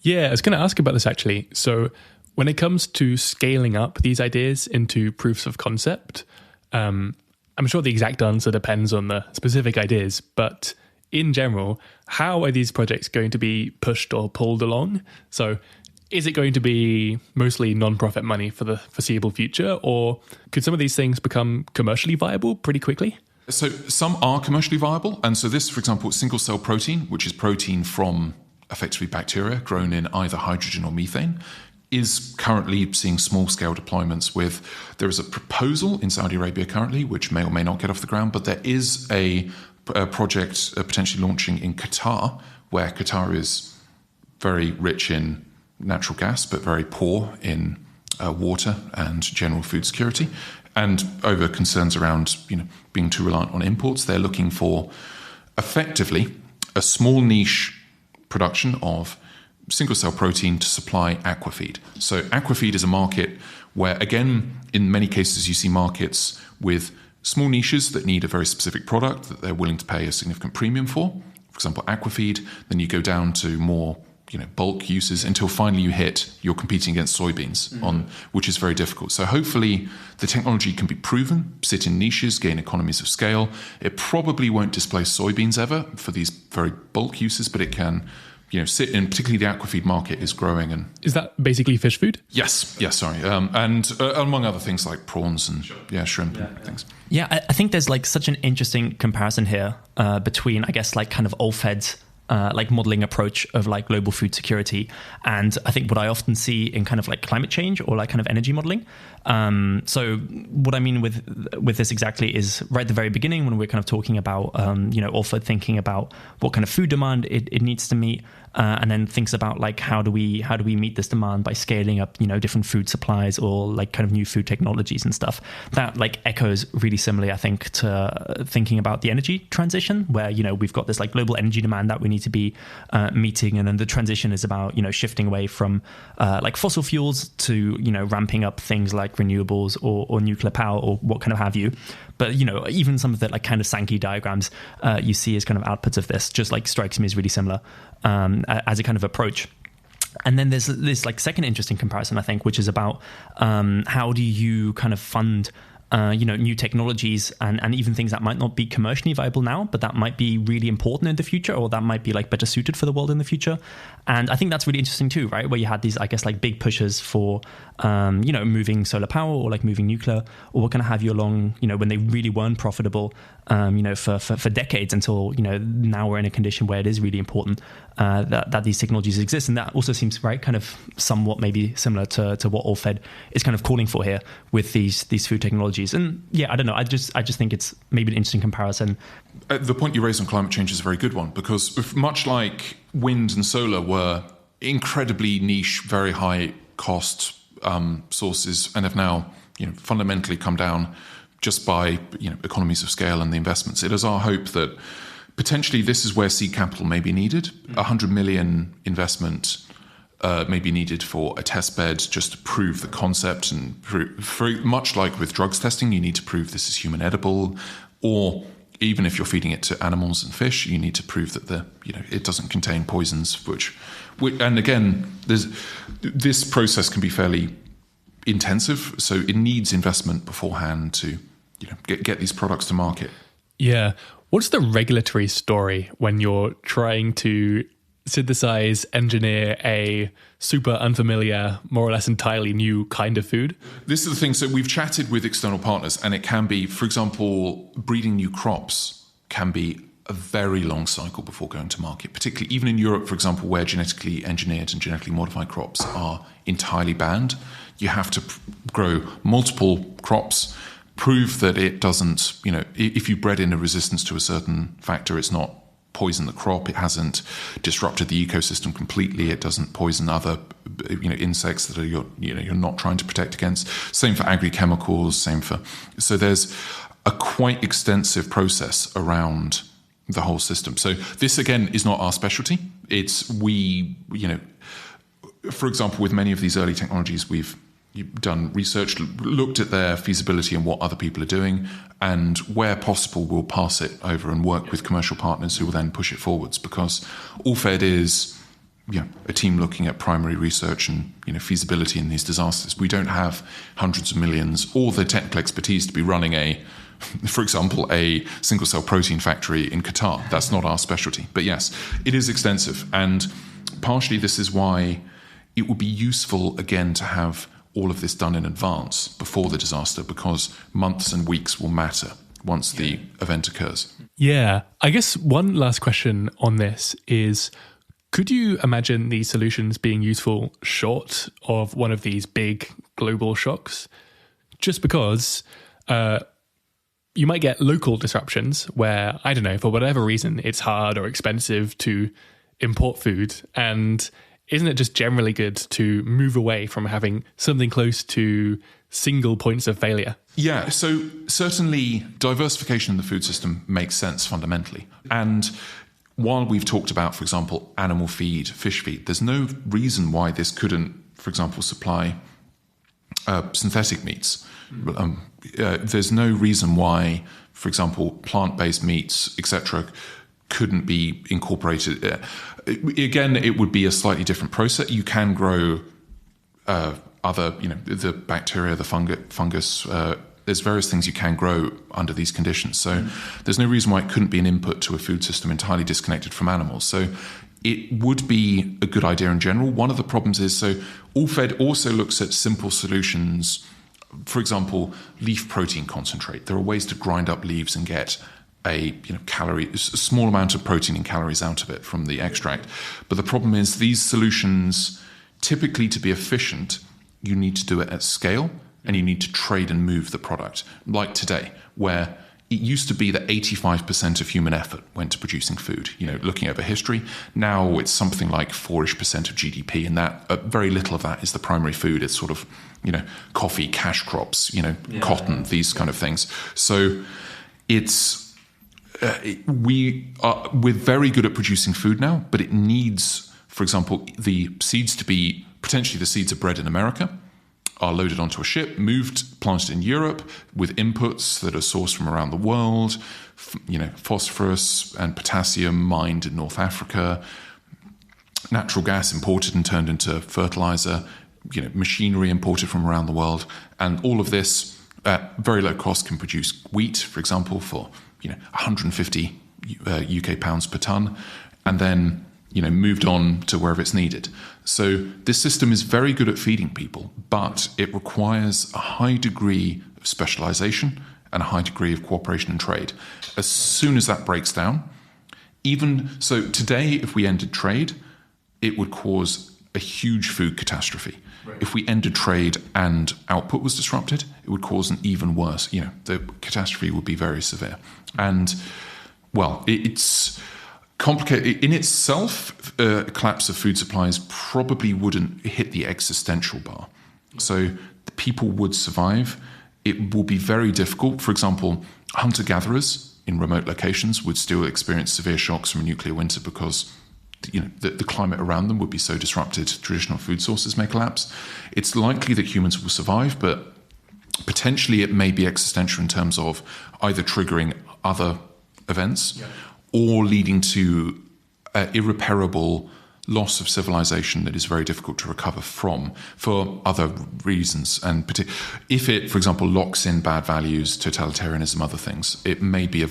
Yeah, I was going to ask about this actually. So when it comes to scaling up these ideas into proofs of concept, I'm sure the exact answer depends on the specific ideas, but in general, how are these projects going to be pushed or pulled along? So is it going to be mostly non-profit money for the foreseeable future, or could some of these things become commercially viable pretty quickly? So some are commercially viable. And so this, for example, single-cell protein, which is protein from effectively bacteria grown in either hydrogen or methane, is currently seeing small-scale deployments there is a proposal in Saudi Arabia currently, which may or may not get off the ground, but there is a project potentially launching in Qatar, where Qatar is very rich in natural gas, but very poor in water and general food security. And over concerns around being too reliant on imports, they're looking for effectively a small niche production of single-cell protein to supply aquafeed. So aquafeed is a market where, again, in many cases you see markets with small niches that need a very specific product that they're willing to pay a significant premium for. For example, aquafeed. Then you go down to more bulk uses until finally you're competing against soybeans, which is very difficult. So hopefully the technology can be proven, sit in niches, gain economies of scale. It probably won't displace soybeans ever for these very bulk uses, but it can sit in, particularly the aquafeed market is growing. And is that basically fish food? Yes, sorry. And among other things like prawns and shrimp and things. Yeah, I think there's like such an interesting comparison here between, I guess, like kind of AllFed's like modeling approach of like global food security, and I think what I often see in kind of like climate change or like kind of energy modeling. So what I mean with this exactly is right at the very beginning when we're kind of talking about AllFed thinking about what kind of food demand it needs to meet, and then thinks about like how do we meet this demand by scaling up different food supplies or like kind of new food technologies and stuff. That like echoes really similarly, I think, to thinking about the energy transition, where we've got this like global energy demand that we need to be meeting, and then the transition is about shifting away from like fossil fuels to ramping up things like renewables or nuclear power or what kind of have you. But even some of the like kind of Sankey diagrams you see as kind of outputs of this just like strikes me as really similar as a kind of approach. And then there's this like second interesting comparison, I think, which is about how do you kind of fund new technologies and even things that might not be commercially viable now, but that might be really important in the future, or that might be like better suited for the world in the future. And I think that's really interesting too, right? Where you had these, I guess, like big pushes for, moving solar power or like moving nuclear, or what kind of have you along, when they really weren't profitable, for decades until, now we're in a condition where it is really important that these technologies exist. And that also seems kind of somewhat maybe similar to what AllFed is kind of calling for here with these food technologies. And yeah, I don't know. I just think it's maybe an interesting comparison. The point you raised on climate change is a very good one, because much like wind and solar were incredibly niche, very high cost sources, and have now fundamentally come down just by economies of scale and the investments. It is our hope that potentially this is where seed capital may be needed. 100 million investment may be needed for a test bed just to prove the concept, and much like with drugs testing, you need to prove this is human edible, or even if you're feeding it to animals and fish, you need to prove that it doesn't contain poisons. And again, this process can be fairly intensive, so it needs investment beforehand to get these products to market. Yeah. What's the regulatory story when you're trying to synthesize, engineer a super unfamiliar, more or less entirely new kind of food? This is the thing. So we've chatted with external partners, and it can be, for example, breeding new crops can be a very long cycle before going to market, particularly even in Europe, for example, where genetically engineered and genetically modified crops are entirely banned. You have to grow multiple crops, prove that it doesn't, if you bred in a resistance to a certain factor, it's not poison the crop, it hasn't disrupted the ecosystem completely, it doesn't poison other insects that you're not trying to protect against. Same for agrochemicals, so there's a quite extensive process around the whole system. So this again is not our specialty. It's for example, with many of these early technologies, we've done research, looked at their feasibility and what other people are doing, and where possible, we'll pass it over and work with commercial partners who will then push it forwards. Because AllFed is a team looking at primary research and feasibility in these disasters. We don't have hundreds of millions or the technical expertise to be running for example, a single-cell protein factory in Qatar. That's not our specialty. But yes, it is extensive, and partially this is why it would be useful again to have all of this done in advance before the disaster, because months and weeks will matter once the event occurs. Yeah. I guess one last question on this is, could you imagine these solutions being useful short of one of these big global shocks? Just because you might get local disruptions where, I don't know, for whatever reason, it's hard or expensive to import food, and isn't it just generally good to move away from having something close to single points of failure? Yeah, so certainly diversification in the food system makes sense fundamentally. And while we've talked about, for example, animal feed, fish feed, there's no reason why this couldn't, for example, supply synthetic meats. There's no reason why, for example, plant-based meats, etc., couldn't be incorporated. Again, it would be a slightly different process. You can grow other, the bacteria, the fungus. There's various things you can grow under these conditions. So there's no reason why it couldn't be an input to a food system entirely disconnected from animals. So it would be a good idea in general. One of the problems is, so AllFed also looks at simple solutions. For example, leaf protein concentrate. There are ways to grind up leaves and get a small amount of protein and calories out of it from the extract. But the problem is these solutions, typically to be efficient, you need to do it at scale, and you need to trade and move the product. Like today, where it used to be that 85% of human effort went to producing food, looking over history. Now it's something like 4-ish% of GDP, and that very little of that is the primary food. It's sort of, coffee, cash crops, cotton, these kind of things. So it's, we're very good at producing food now, but it needs, for example, the seeds to be, potentially the seeds are bred in America, are loaded onto a ship, moved, planted in Europe with inputs that are sourced from around the world, phosphorus and potassium mined in North Africa, natural gas imported and turned into fertilizer, machinery imported from around the world. And all of this at very low cost can produce wheat, for example, for 150 UK pounds per tonne, and then moved on to wherever it's needed. So this system is very good at feeding people, but it requires a high degree of specialization and a high degree of cooperation and trade. As soon as that breaks down, even so today, if we ended trade, it would cause a huge food catastrophe. Right. If we ended trade and output was disrupted, it would cause an even worse, the catastrophe would be very severe. And, well, it's complicated. In itself, a collapse of food supplies probably wouldn't hit the existential bar. So the people would survive. It will be very difficult. For example, hunter-gatherers in remote locations would still experience severe shocks from a nuclear winter because the climate around them would be so disrupted, traditional food sources may collapse. It's likely that humans will survive, but potentially it may be existential in terms of either triggering other events or leading to irreparable loss of civilization that is very difficult to recover from for other reasons. And if it, for example, locks in bad values, totalitarianism, other things, it may be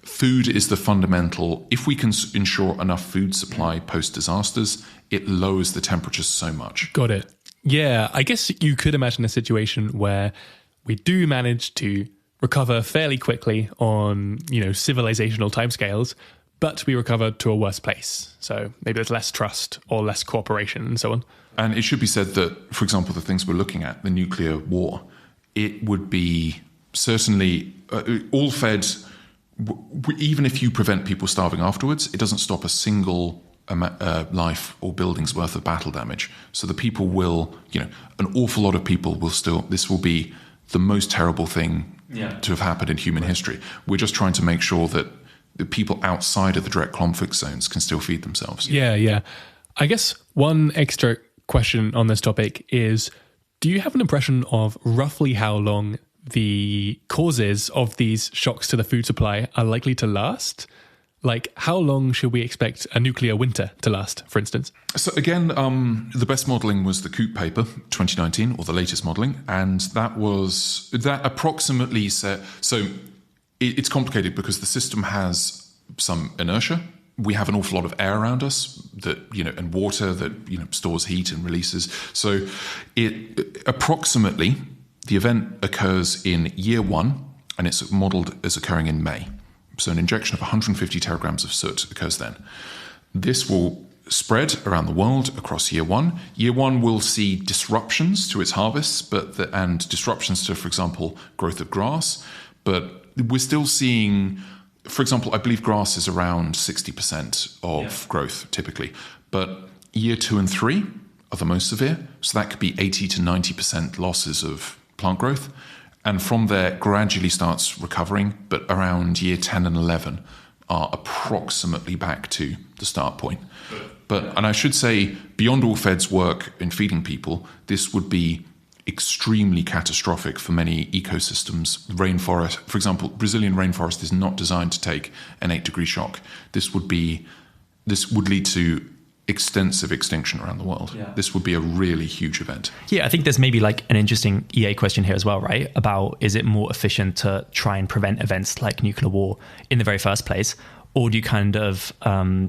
food is the fundamental. If we can ensure enough food supply post-disasters, it lowers the temperatures so much. Got it. Yeah, I guess you could imagine a situation where we do manage to recover fairly quickly on, civilizational timescales, but we recover to a worse place. So maybe there's less trust or less cooperation and so on. And it should be said that, for example, the things we're looking at, the nuclear war, it would be certainly AllFed. Even if you prevent people starving afterwards, it doesn't stop a single life or building's worth of battle damage. So the people will, an awful lot of people will still, this will be the most terrible thing to have happened in human history. We're just trying to make sure that the people outside of the direct conflict zones can still feed themselves. Yeah. I guess one extra question on this topic is, do you have an impression of roughly how long the causes of these shocks to the food supply are likely to last? Like, how long should we expect a nuclear winter to last, for instance? So again, the best modelling was the Coop paper, 2019, or the latest modelling, and that approximately said. So it's complicated because the system has some inertia. We have an awful lot of air around us and water that stores heat and releases. So it approximately. The event occurs in year 1, and it's modelled as occurring in May. So an injection of 150 teragrams of soot occurs then. This will spread around the world across year 1. Year 1 will see disruptions to its harvests, and disruptions to, for example, growth of grass. But we're still seeing, for example, I believe grass is around 60% of growth typically. But year 2 and 3 are the most severe. So that could be 80 to 90% losses of plant growth, and from there gradually starts recovering, but around year 10 and 11 are approximately back to the start point. And I should say, beyond AllFed's work in feeding people, this would be extremely catastrophic for many ecosystems. Rainforest, for example, Brazilian rainforest is not designed to take an 8-degree shock. This would lead to extensive extinction around the world. This would be a really huge event. I think there's maybe like an interesting EA question here as well, right? About, is it more efficient to try and prevent events like nuclear war in the very first place, or do you kind of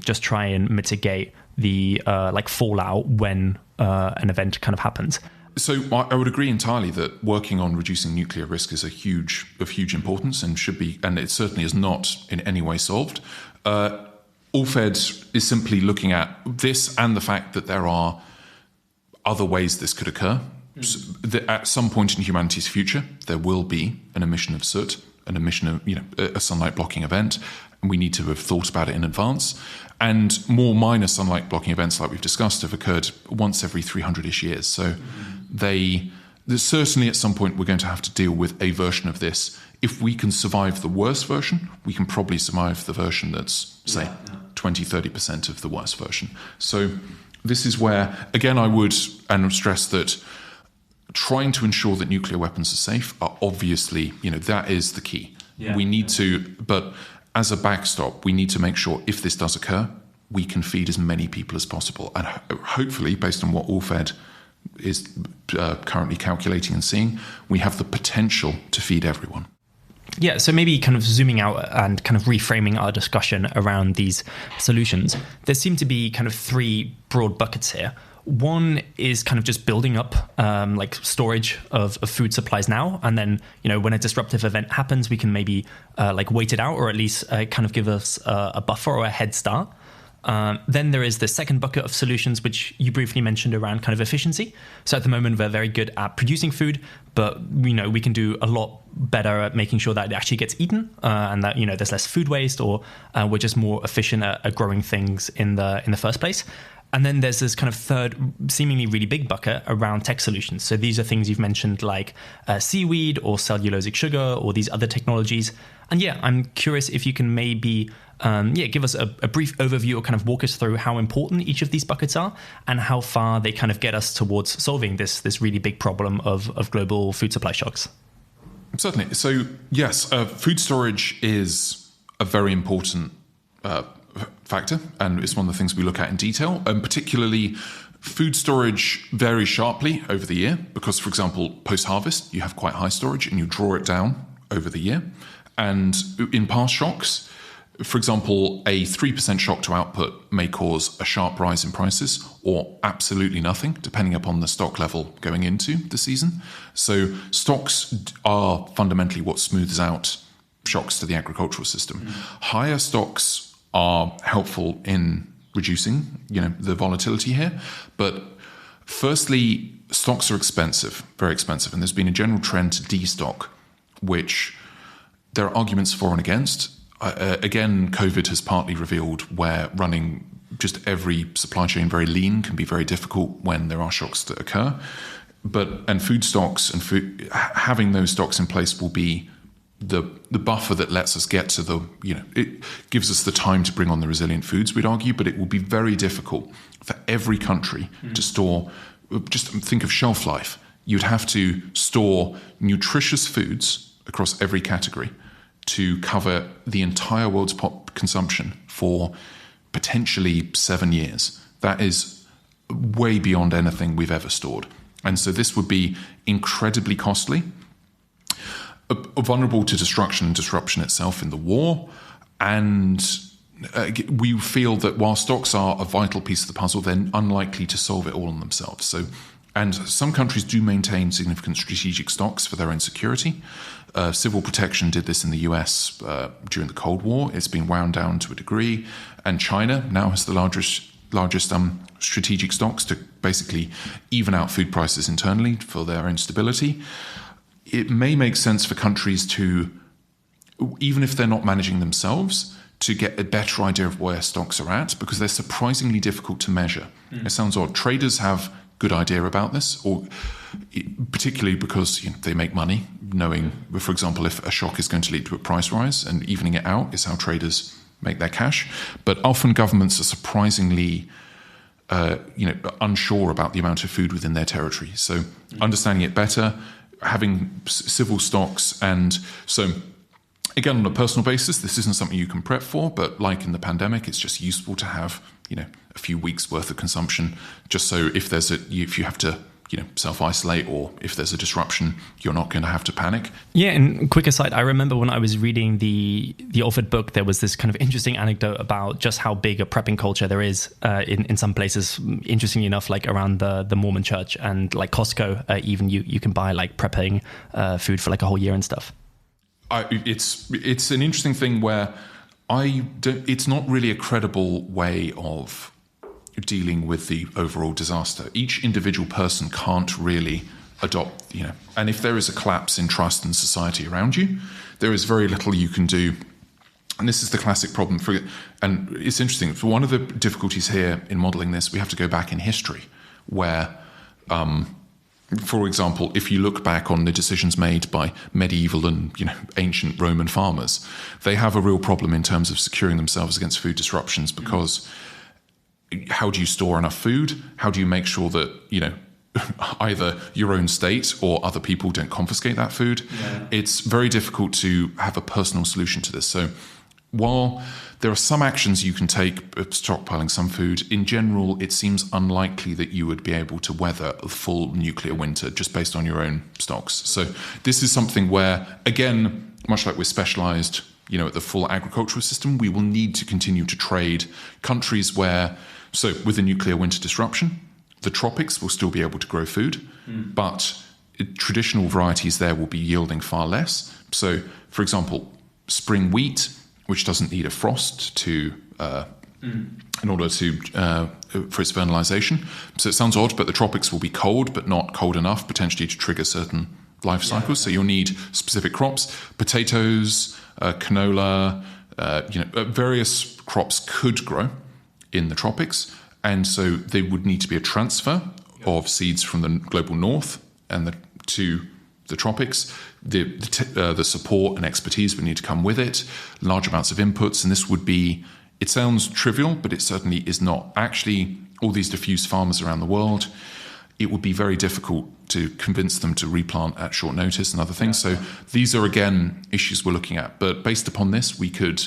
just try and mitigate the fallout when an event kind of happens? So I would agree entirely that working on reducing nuclear risk is of huge importance and should be, and it certainly is not in any way solved. AllFed is simply looking at this and the fact that there are other ways this could occur. So that at some point in humanity's future, there will be an emission of soot, an emission of a sunlight blocking event, and we need to have thought about it in advance. And more minor sunlight blocking events, like we've discussed, have occurred once every 300-ish years. So there's certainly at some point we're going to have to deal with a version of this. If we can survive the worst version, we can probably survive the version that's, say, 20-30% of the worst version. So this is where, again, I would stress that trying to ensure that nuclear weapons are safe are obviously, that is the key. We need to, but as a backstop, we need to make sure if this does occur, we can feed as many people as possible. And hopefully, based on what AllFed is currently calculating and seeing, we have the potential to feed everyone. Yeah, so maybe kind of zooming out and kind of reframing our discussion around these solutions, there seem to be kind of 3 broad buckets here. One is kind of just building up like storage of food supplies now, and then when a disruptive event happens, we can maybe like wait it out, or at least kind of give us a buffer or a head start. Then there is the second bucket of solutions, which you briefly mentioned around kind of efficiency. So at the moment, we're very good at producing food, but we can do a lot better at making sure that it actually gets eaten, and that there's less food waste, or we're just more efficient at growing things in the first place. And then there's this kind of third, seemingly really big bucket around tech solutions. So these are things you've mentioned, like seaweed or cellulosic sugar or these other technologies. And I'm curious if you can maybe give us a brief overview or kind of walk us through how important each of these buckets are and how far they kind of get us towards solving this really big problem of global food supply shocks. Certainly. So yes, food storage is a very important factor, and it's one of the things we look at in detail. And particularly, food storage varies sharply over the year because, for example, post-harvest, you have quite high storage and you draw it down over the year. And in past shocks, for example, a 3% shock to output may cause a sharp rise in prices or absolutely nothing, depending upon the stock level going into the season. So stocks are fundamentally what smooths out shocks to the agricultural system. Higher stocks are helpful in reducing, the volatility here. But firstly, stocks are expensive, very expensive. And there's been a general trend to destock, which there are arguments for and against. Again, COVID has partly revealed where running just every supply chain very lean can be very difficult when there are shocks that occur. And food stocks and having those stocks in place will be the buffer that lets us get to it gives us the time to bring on the resilient foods, we'd argue, but it will be very difficult for every country to store. Just think of shelf life. You'd have to store nutritious foods across every category to cover the entire world's consumption for potentially 7 years. That is way beyond anything we've ever stored. And so this would be incredibly costly, vulnerable to destruction and disruption itself in the war. And we feel that while stocks are a vital piece of the puzzle, they're unlikely to solve it all on themselves. And some countries do maintain significant strategic stocks for their own security. Civil protection did this in the US during the Cold War. It's been wound down to a degree. And China now has the largest strategic stocks to basically even out food prices internally for their own stability. It may make sense for countries to, even if they're not managing themselves, to get a better idea of where stocks are at, because they're surprisingly difficult to measure. It sounds odd. Traders have good idea about this, or particularly because they make money knowing, for example, if a shock is going to lead to a price rise, and evening it out is how traders make their cash. But often governments are surprisingly unsure about the amount of food within their territory. So understanding it better, having civil stocks. And so again, on a personal basis, this isn't something you can prep for, but like in the pandemic, it's just useful to have a few weeks worth of consumption, just so if you have to self-isolate, or if there's a disruption, you're not going to have to panic. Yeah, and quick aside, I remember when I was reading the AllFed book, there was this kind of interesting anecdote about just how big a prepping culture there is in some places. Interestingly enough, like around the Mormon church and like Costco, even you can buy like prepping food for like a whole year and stuff. It's an interesting thing where it's not really a credible way of dealing with the overall disaster. Each individual person can't really adopt, and if there is a collapse in trust in society around you, there is very little you can do. And this is the classic problem and it's interesting. For one of the difficulties here in modeling this, we have to go back in history where, for example, if you look back on the decisions made by medieval and ancient Roman farmers, they have a real problem in terms of securing themselves against food disruptions, because how do you store enough food? How do you make sure that either your own state or other people don't confiscate that food? Yeah. It's very difficult to have a personal solution to this. So while there are some actions you can take, stockpiling some food, in general, it seems unlikely that you would be able to weather a full nuclear winter just based on your own stocks. So this is something where, again, much like we're specialized, at the full agricultural system, we will need to continue to trade countries where, so with a nuclear winter disruption, the tropics will still be able to grow food, but traditional varieties there will be yielding far less. So, for example, spring wheat, which doesn't need a frost to in order to for its fertilization. So it sounds odd, but the tropics will be cold, but not cold enough potentially to trigger certain life cycles. So you'll need specific crops, potatoes, canola, various crops could grow in the tropics, and so there would need to be a transfer of seeds from the global north and to the tropics. The support and expertise would need to come with it, large amounts of inputs, and this would be, it sounds trivial, but it certainly is not. Actually, all these diffuse farmers around the world, it would be very difficult to convince them to replant at short notice and other things. So these are, again, issues we're looking at. But based upon this, we could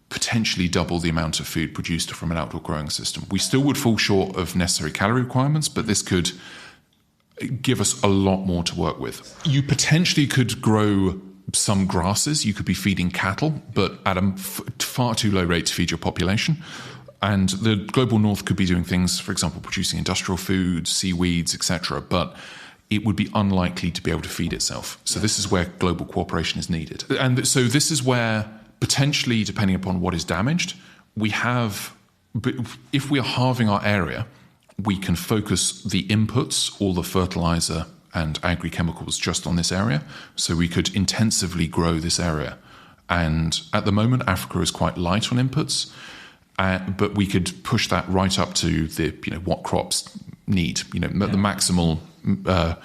potentially double the amount of food produced from an outdoor growing system. We still would fall short of necessary calorie requirements, but this could give us a lot more to work with. You potentially could grow some grasses. You could be feeding cattle, but at a far too low rate to feed your population. And the global north could be doing things, for example, producing industrial foods, seaweeds, etc., but it would be unlikely to be able to feed itself. So this is where global cooperation is needed. And so this is where, potentially, depending upon what is damaged, we have, if we are halving our area, we can focus the inputs, all the fertilizer and agri-chemicals, just on this area. So we could intensively grow this area. And at the moment, Africa is quite light on inputs, but we could push that right up to the what crops need. The maximal, the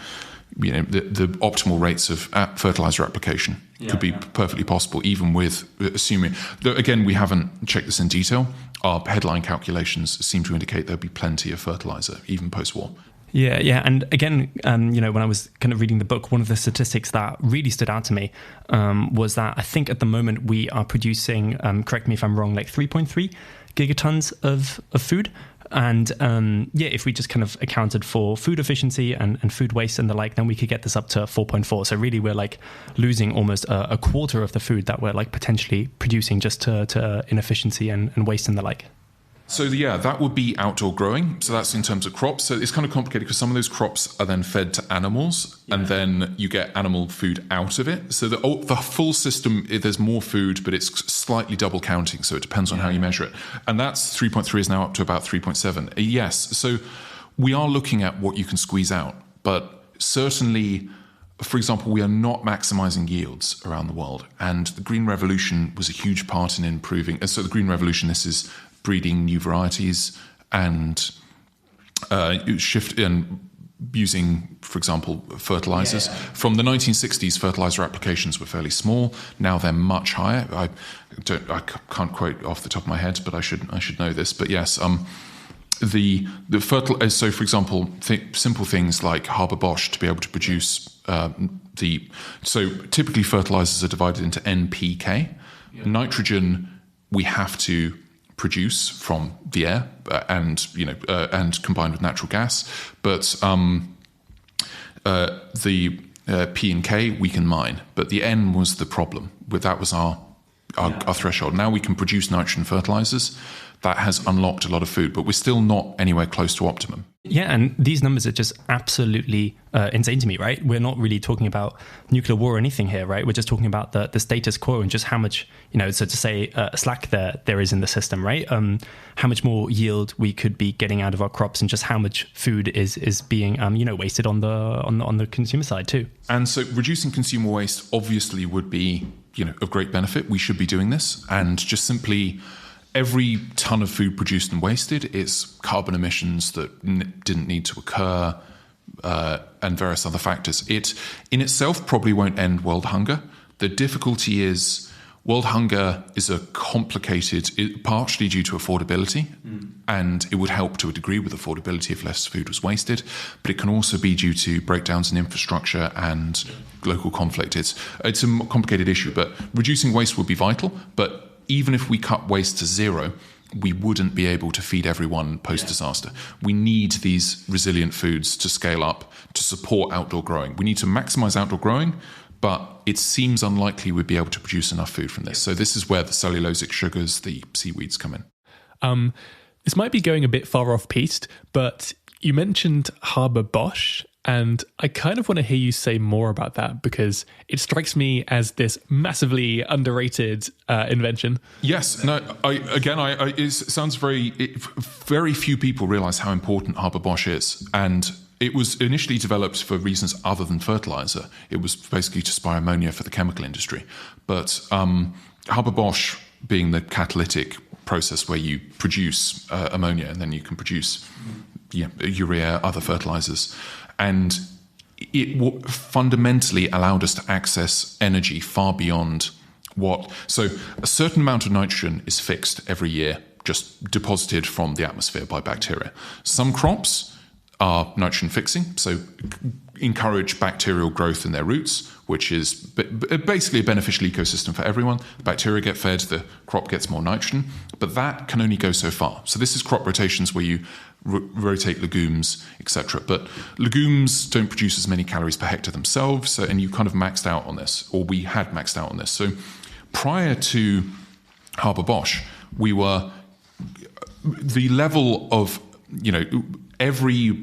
optimal rates of fertilizer application could be perfectly possible, even with assuming. Again, we haven't checked this in detail. Our headline calculations seem to indicate there'll be plenty of fertilizer, even post-war. Yeah. And again, when I was kind of reading the book, one of the statistics that really stood out to me was that I think at the moment we are producing, correct me if I'm wrong, like 3.3 gigatons of food. And if we just kind of accounted for food efficiency and food waste and the like, then we could get this up to 4.4. So really we're like losing almost a quarter of the food that we're like potentially producing just to inefficiency and waste and the like. So that would be outdoor growing. So that's in terms of crops. So it's kind of complicated because some of those crops are then fed to animals, and then you get animal food out of it. So the full system, there's more food, but it's slightly double counting. So it depends on how you measure it. And that's 3.3 is now up to about 3.7. Yes. So we are looking at what you can squeeze out, but certainly, for example, we are not maximizing yields around the world. And the Green Revolution was a huge part in improving. And so the Green Revolution, this is breeding new varieties and shift in using, for example, fertilizers. From the 1960s, fertilizer applications were fairly small. Now they're much higher. I can't quote off the top of my head, but I should know this. But yes, the so for example, simple things like Harbourbosch to be able to produce so typically fertilizers are divided into NPK. Nitrogen we have to produce from the air and combined with natural gas, but the P and K we can mine, but the N was the problem. That was our threshold. Now we can produce nitrogen fertilizers. That has unlocked a lot of food, but we're still not anywhere close to optimum. Yeah, and these numbers are just absolutely insane to me, right? We're not really talking about nuclear war or anything here, right? We're just talking about the status quo and just how much, so to say, slack there is in the system, right? How much more yield we could be getting out of our crops, and just how much food is being, wasted on the consumer side too. And so reducing consumer waste obviously would be, of great benefit. We should be doing this, and just simply, every ton of food produced and wasted is carbon emissions that didn't need to occur, and various other factors. It in itself probably won't end world hunger. The difficulty is world hunger is a complicated, partially due to affordability, and it would help to a degree with affordability if less food was wasted, but it can also be due to breakdowns in infrastructure and local conflict. It's a complicated issue, but reducing waste would be vital, but even if we cut waste to zero, we wouldn't be able to feed everyone post-disaster. We need these resilient foods to scale up to support outdoor growing. We need to maximize outdoor growing, but it seems unlikely we'd be able to produce enough food from this. So this is where the cellulosic sugars, the seaweeds come in. This might be going a bit far off-piste, but You mentioned Harbourbosch, and I kind of want to hear you say more about that because it strikes me as this massively underrated invention. Yes. No. It sounds very few people realize how important Harbourbosch is, and it was initially developed for reasons other than fertilizer. It was basically to spare ammonia for the chemical industry, but Harbourbosch being the catalytic process where you produce ammonia and then you can produce urea, other fertilizers. And it fundamentally allowed us to access energy far beyond So a certain amount of nitrogen is fixed every year, just deposited from the atmosphere by bacteria. Some crops are nitrogen fixing, so encourage bacterial growth in their roots, which is basically a beneficial ecosystem for everyone. The bacteria get fed, the crop gets more nitrogen, but that can only go so far. So this is crop rotations where you rotate legumes, etc. But legumes don't produce as many calories per hectare themselves, and you kind of maxed out on this, or we had maxed out on this. So prior to Harbourbosch, the level of, every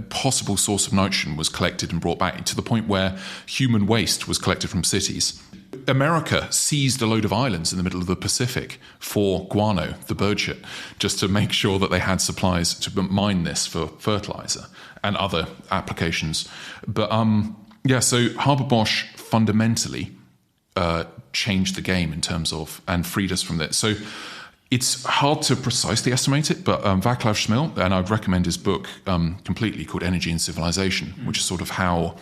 possible source of nitrogen was collected and brought back to the point where human waste was collected from cities. America seized a load of islands in the middle of the Pacific for guano, the bird shit, just to make sure that they had supplies to mine this for fertilizer and other applications. But so Harbourbosch fundamentally changed the game in terms of, and freed us from that. So it's hard to precisely estimate it, but Václav Smil, and I'd recommend his book completely, called Energy and Civilization, which is sort of how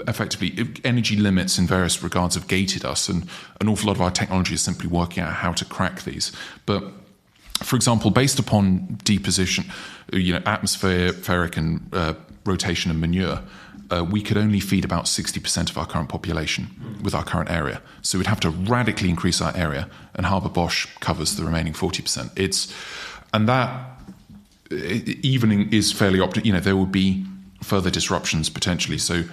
effectively energy limits in various regards have gated us, and an awful lot of our technology is simply working out how to crack these. But for example, based upon deposition, atmospheric and rotation and manure, we could only feed about 60% of our current population with our current area. So we'd have to radically increase our area, and Harbourbosch covers the remaining 40%. Even is fairly there would be further disruptions potentially. So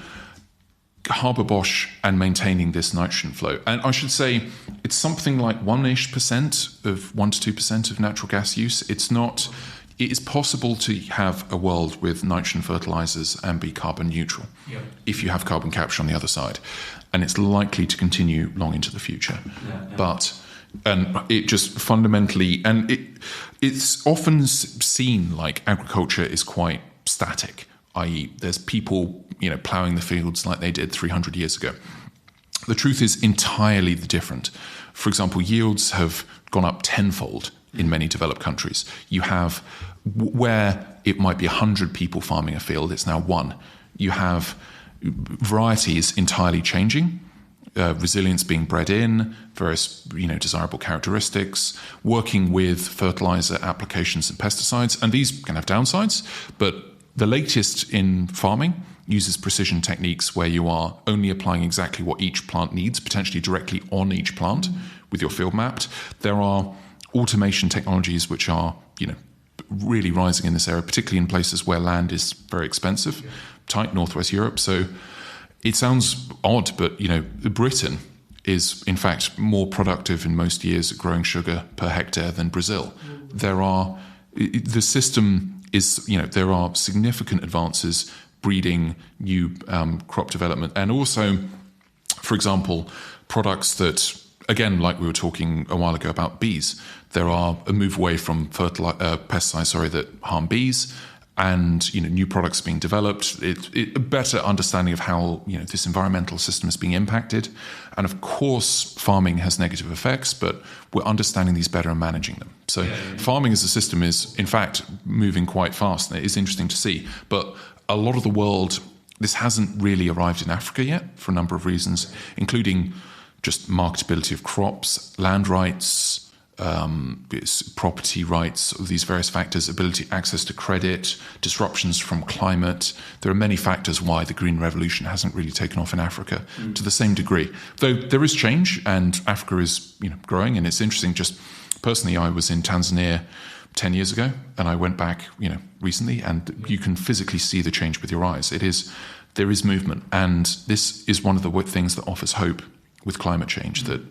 Harbourbosch and maintaining this nitrogen flow, and I should say it's something like 1 to 2% of natural gas use. It is possible to have a world with nitrogen fertilizers and be carbon neutral if you have carbon capture on the other side, and it's likely to continue long into the future. But it just fundamentally, and it's often seen like agriculture is quite static, i.e. there's people ploughing the fields like they did 300 years ago. The truth is entirely different. For example, yields have gone up tenfold in many developed countries. You have where it might be 100 people farming a field, it's now 1. You have varieties entirely changing, resilience being bred in, various desirable characteristics, working with fertilizer applications and pesticides, and these can have downsides, but the latest in farming uses precision techniques where you are only applying exactly what each plant needs, potentially directly on each plant with your field mapped. There are automation technologies which are, really rising in this area, particularly in places where land is very expensive, tight Northwest Europe. So it sounds odd, but, Britain is in fact more productive in most years at growing sugar per hectare than Brazil. There are significant advances breeding new crop development, and also, for example, products that, again, like we were talking a while ago about bees, there are a move away from pesticides that harm bees, and new products being developed. A better understanding of how this environmental system is being impacted, and of course, farming has negative effects, but we're understanding these better and managing them. So, farming as a system is, in fact, moving quite fast, and it is interesting to see. But a lot of the world, this hasn't really arrived in Africa yet for a number of reasons, including just marketability of crops, land rights, property rights, these various factors, ability, access to credit, disruptions from climate. There are many factors why the Green Revolution hasn't really taken off in Africa to the same degree. Though there is change, and Africa is growing, and it's interesting. Just personally, I was in Tanzania 10 years ago, and I went back recently, and you can physically see the change with your eyes. There is movement, and this is one of the things that offers hope with climate change, that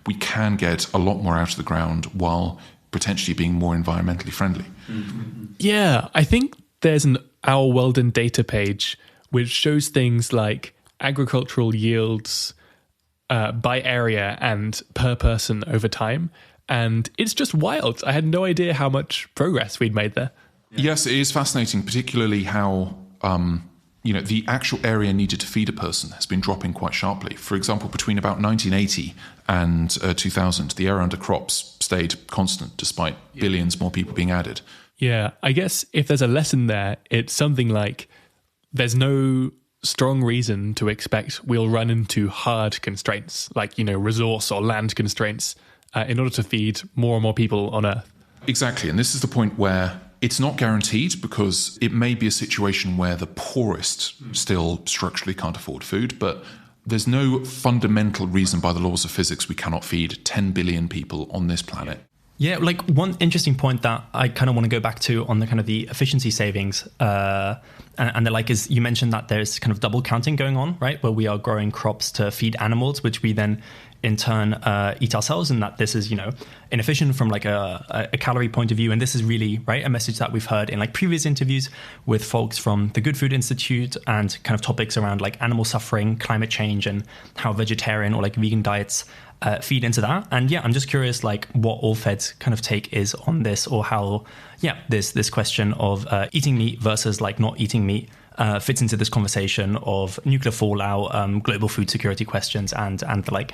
we can get a lot more out of the ground while potentially being more environmentally friendly. Yeah, I think there's an Our World in Data page which shows things like agricultural yields by area and per person over time. And it's just wild. I had no idea how much progress we'd made there. Yes, it is fascinating, particularly how the actual area needed to feed a person has been dropping quite sharply. For example, between about 1980 and 2000, the area under crops stayed constant despite billions more people being added. Yeah, I guess if there's a lesson there, it's something like there's no strong reason to expect we'll run into hard constraints, like, resource or land constraints, in order to feed more and more people on Earth. Exactly. And this is the point where it's not guaranteed, because it may be a situation where the poorest still structurally can't afford food, but there's no fundamental reason by the laws of physics we cannot feed 10 billion people on this planet. Yeah, like one interesting point that I kind of want to go back to on the kind of the efficiency savings, and like is you mentioned that there's kind of double counting going on, right? Where we are growing crops to feed animals, which we then in turn eat ourselves, and that this is, inefficient from like a calorie point of view. And this is really, right, a message that we've heard in like previous interviews with folks from the Good Food Institute and kind of topics around like animal suffering, climate change, and how vegetarian or like vegan diets feed into that. And yeah, I'm just curious like what AllFed's kind of take is on this, or how this question of eating meat versus like not eating meat fits into this conversation of nuclear fallout, global food security questions, and the like.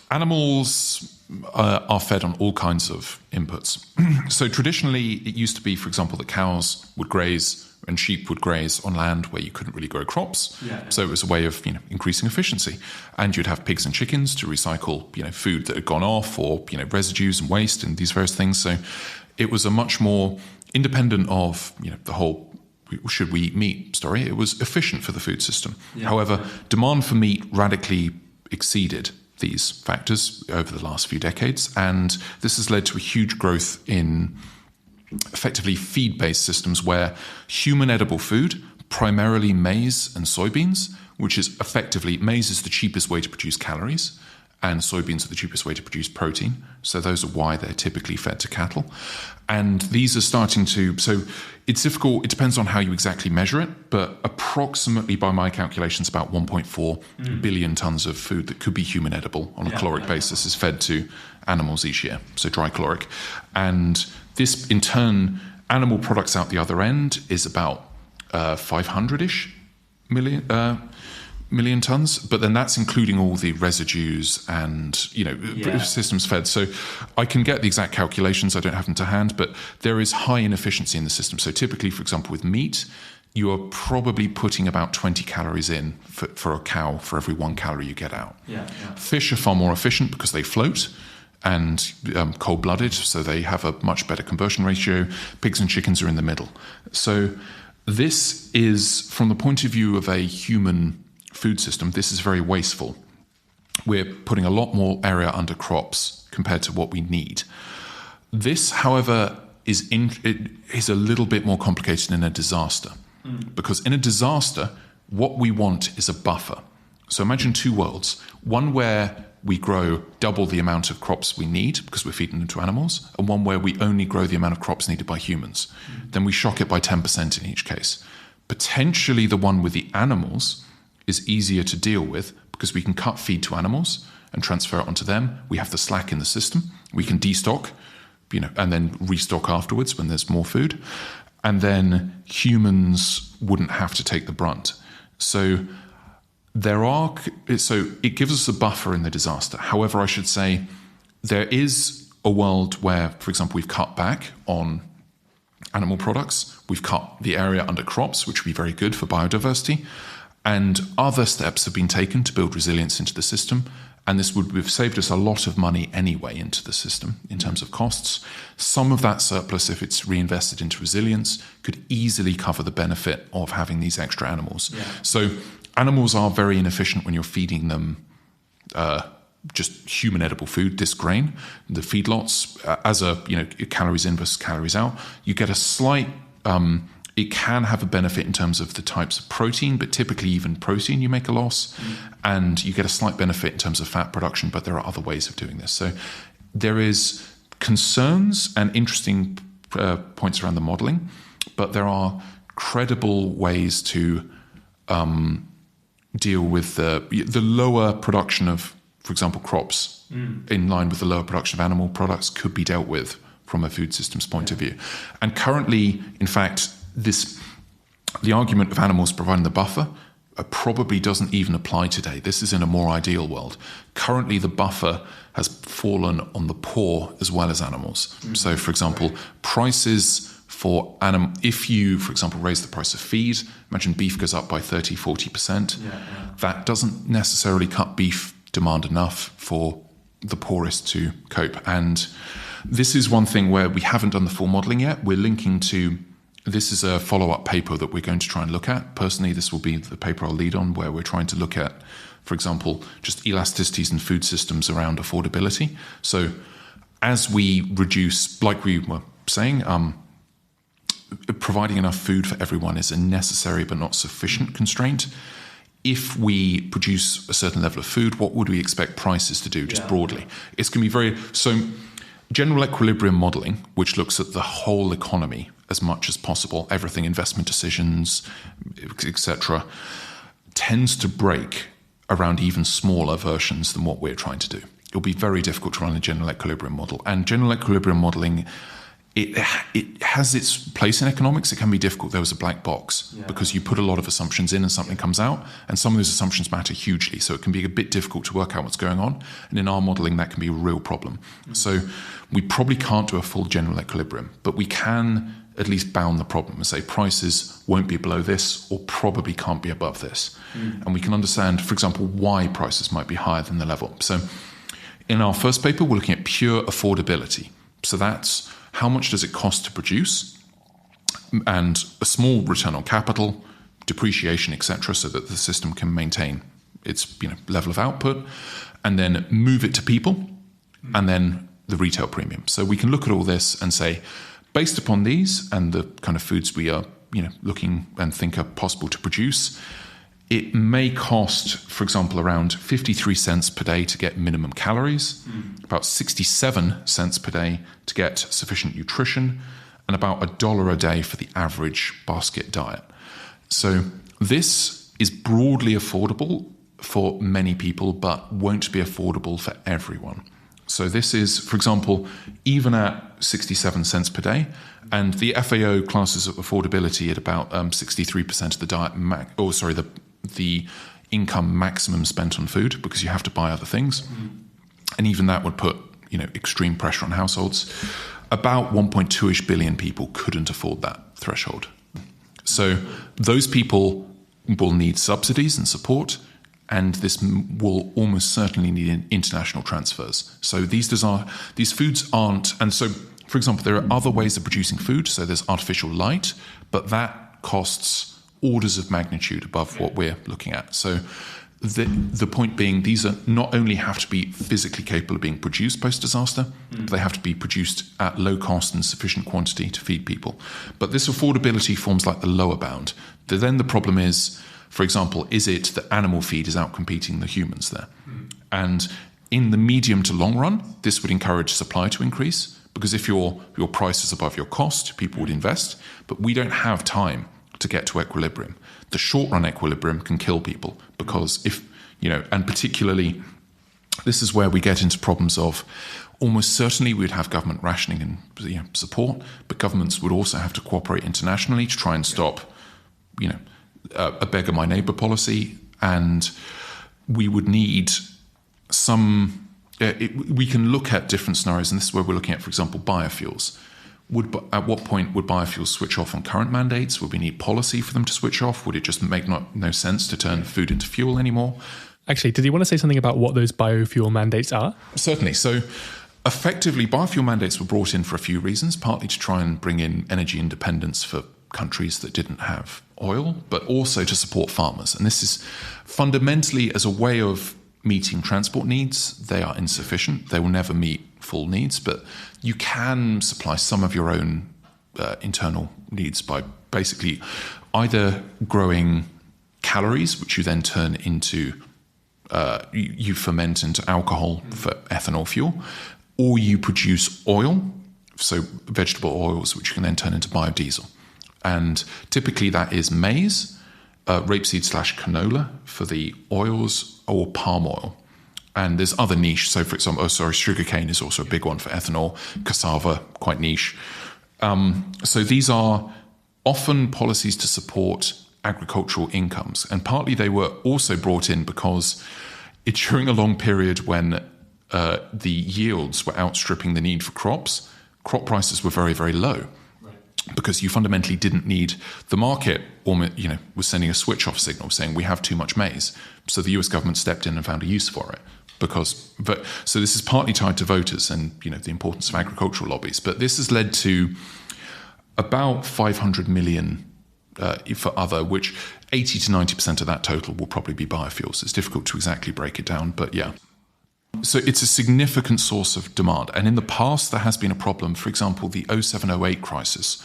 Animals are fed on all kinds of inputs. So traditionally, it used to be, for example, that cows would graze and sheep would graze on land where you couldn't really grow crops. Yeah. So it was a way of increasing efficiency. And you'd have pigs and chickens to recycle food that had gone off, or residues and waste and these various things. So it was a much more independent of the whole should we eat meat story. It was efficient for the food system. Yeah. However, demand for meat radically exceeded these factors over the last few decades, and this has led to a huge growth in effectively feed-based systems where human edible food, primarily maize and soybeans, which is effectively, maize is the cheapest way to produce calories, and soybeans are the cheapest way to produce protein. So those are why they're typically fed to cattle. And these are starting to, so it's difficult, it depends on how you exactly measure it, but approximately by my calculations, about 1.4 billion tons of food that could be human edible on a caloric basis is fed to animals each year, so dry caloric. And this, in turn, animal products out the other end is about 500-ish million tons, but then that's including all the residues and systems fed. So I can get the exact calculations, I don't have them to hand, but there is high inefficiency in the system. So typically, for example, with meat, you are probably putting about 20 calories in for a cow for every 1 calorie you get out. Fish are far more efficient because they float and cold-blooded, so they have a much better conversion ratio. Pigs and chickens are in the middle. So this is, from the point of view of a human food system, this is very wasteful. We're putting a lot more area under crops compared to what we need. This, however, is a little bit more complicated in a disaster, because in a disaster, what we want is a buffer. So imagine two worlds: one where we grow double the amount of crops we need because we're feeding them to animals, and one where we only grow the amount of crops needed by humans. Then we shock it by 10% in each case. Potentially the one with the animals is easier to deal with because we can cut feed to animals and transfer it onto them. We have the slack in the system. We can destock, and then restock afterwards when there's more food. And then humans wouldn't have to take the brunt. So it gives us a buffer in the disaster. However, I should say there is a world where, for example, we've cut back on animal products. We've cut the area under crops, which would be very good for biodiversity. And other steps have been taken to build resilience into the system. And this would have saved us a lot of money anyway into the system in terms of costs. Some of that surplus, if it's reinvested into resilience, could easily cover the benefit of having these extra animals. Yeah. So animals are very inefficient when you're feeding them just human edible food, this grain. The feedlots, as calories in versus calories out, you get a slight... it can have a benefit in terms of the types of protein, but typically even protein you make a loss, and you get a slight benefit in terms of fat production, but there are other ways of doing this. So there is concerns and interesting points around the modeling, but there are credible ways to deal with the lower production of, for example, crops in line with the lower production of animal products could be dealt with from a food systems point of view. And currently, in fact, the argument of animals providing the buffer probably doesn't even apply today. This is in a more ideal world. Currently, the buffer has fallen on the poor as well as animals. So, for example, prices for if you, for example, raise the price of feed, imagine beef goes up by 30, 40%. That doesn't necessarily cut beef demand enough for the poorest to cope. And this is one thing where we haven't done the full modelling yet. We're linking to, this is a follow-up paper that we're going to try and look at. Personally, this will be the paper I'll lead on, where we're trying to look at, for example, just elasticities in food systems around affordability. So as we reduce, like we were saying, providing enough food for everyone is a necessary but not sufficient constraint. If we produce a certain level of food, what would we expect prices to do, just broadly? It's going to be so general equilibrium modelling, which looks at the whole economy as much as possible, everything, investment decisions, etc., tends to break around even smaller versions than what we're trying to do. It'll be very difficult to run a general equilibrium model. And general equilibrium modelling, it has its place in economics. It can be difficult. There was a black box because you put a lot of assumptions in and something comes out, and some of those assumptions matter hugely. So it can be a bit difficult to work out what's going on. And in our modelling, that can be a real problem. So we probably can't do a full general equilibrium, but we can at least bound the problem and say prices won't be below this or probably can't be above this. And we can understand, for example, why prices might be higher than the level. So in our first paper, we're looking at pure affordability. So that's how much does it cost to produce, and a small return on capital, depreciation, etc., so that the system can maintain its level of output, and then move it to people, and then the retail premium. So we can look at all this and say, based upon these and the kind of foods we are looking and think are possible to produce, it may cost, for example, around 53 cents per day to get minimum calories, about 67 cents per day to get sufficient nutrition, and about $1 a day for the average basket diet. So this is broadly affordable for many people, but won't be affordable for everyone. So this is, for example, even at 67 cents per day, and the FAO classes affordability at about 63% of the diet, the income maximum spent on food, because you have to buy other things. And even that would put, extreme pressure on households. About 1.2-ish billion people couldn't afford that threshold. So those people will need subsidies and support, and this will almost certainly need international transfers. So these foods aren't, and so, for example, there are other ways of producing food. So there's artificial light, but that costs orders of magnitude above what we're looking at. So the point being, these are not only have to be physically capable of being produced post-disaster, but they have to be produced at low cost and sufficient quantity to feed people. But this affordability forms like the lower bound. Then the problem is, for example, is it that animal feed is outcompeting the humans there? And in the medium to long run, this would encourage supply to increase, because if your price is above your cost, people would invest. But we don't have time to get to equilibrium. The short run equilibrium can kill people, because and particularly this is where we get into problems of almost certainly we'd have government rationing and support, but governments would also have to cooperate internationally to try and stop a beggar my neighbor policy, and we would need some we can look at different scenarios, and this is where we're looking at, for example, biofuels. At what point would biofuels switch off on current mandates? Would we need policy for them to switch off? Would it just make no sense to turn food into fuel anymore? Actually, did you want to say something about what those biofuel mandates are? Certainly. So effectively, biofuel mandates were brought in for a few reasons, partly to try and bring in energy independence for countries that didn't have oil, but also to support farmers. And this is fundamentally as a way of meeting transport needs. They are insufficient. They will never meet full needs, but you can supply some of your own internal needs by basically either growing calories, which you then turn into, you ferment into alcohol for ethanol fuel, or you produce oil, so vegetable oils, which you can then turn into biodiesel. And typically that is maize, rapeseed / canola for the oils, or palm oil. And there's other niche. So, for example, sugarcane is also a big one for ethanol. Cassava, quite niche. So these are often policies to support agricultural incomes. And partly they were also brought in because during a long period when the yields were outstripping the need for crops, crop prices were very, very low. Because you fundamentally didn't need the market, was sending a switch-off signal saying we have too much maize. So the US government stepped in and found a use for it. So this is partly tied to voters and the importance of agricultural lobbies. But this has led to about 500 million for other, which 80 to 90% of that total will probably be biofuels. It's difficult to exactly break it down, but yeah. So it's a significant source of demand. And in the past, there has been a problem. For example, the 07-08 crisis,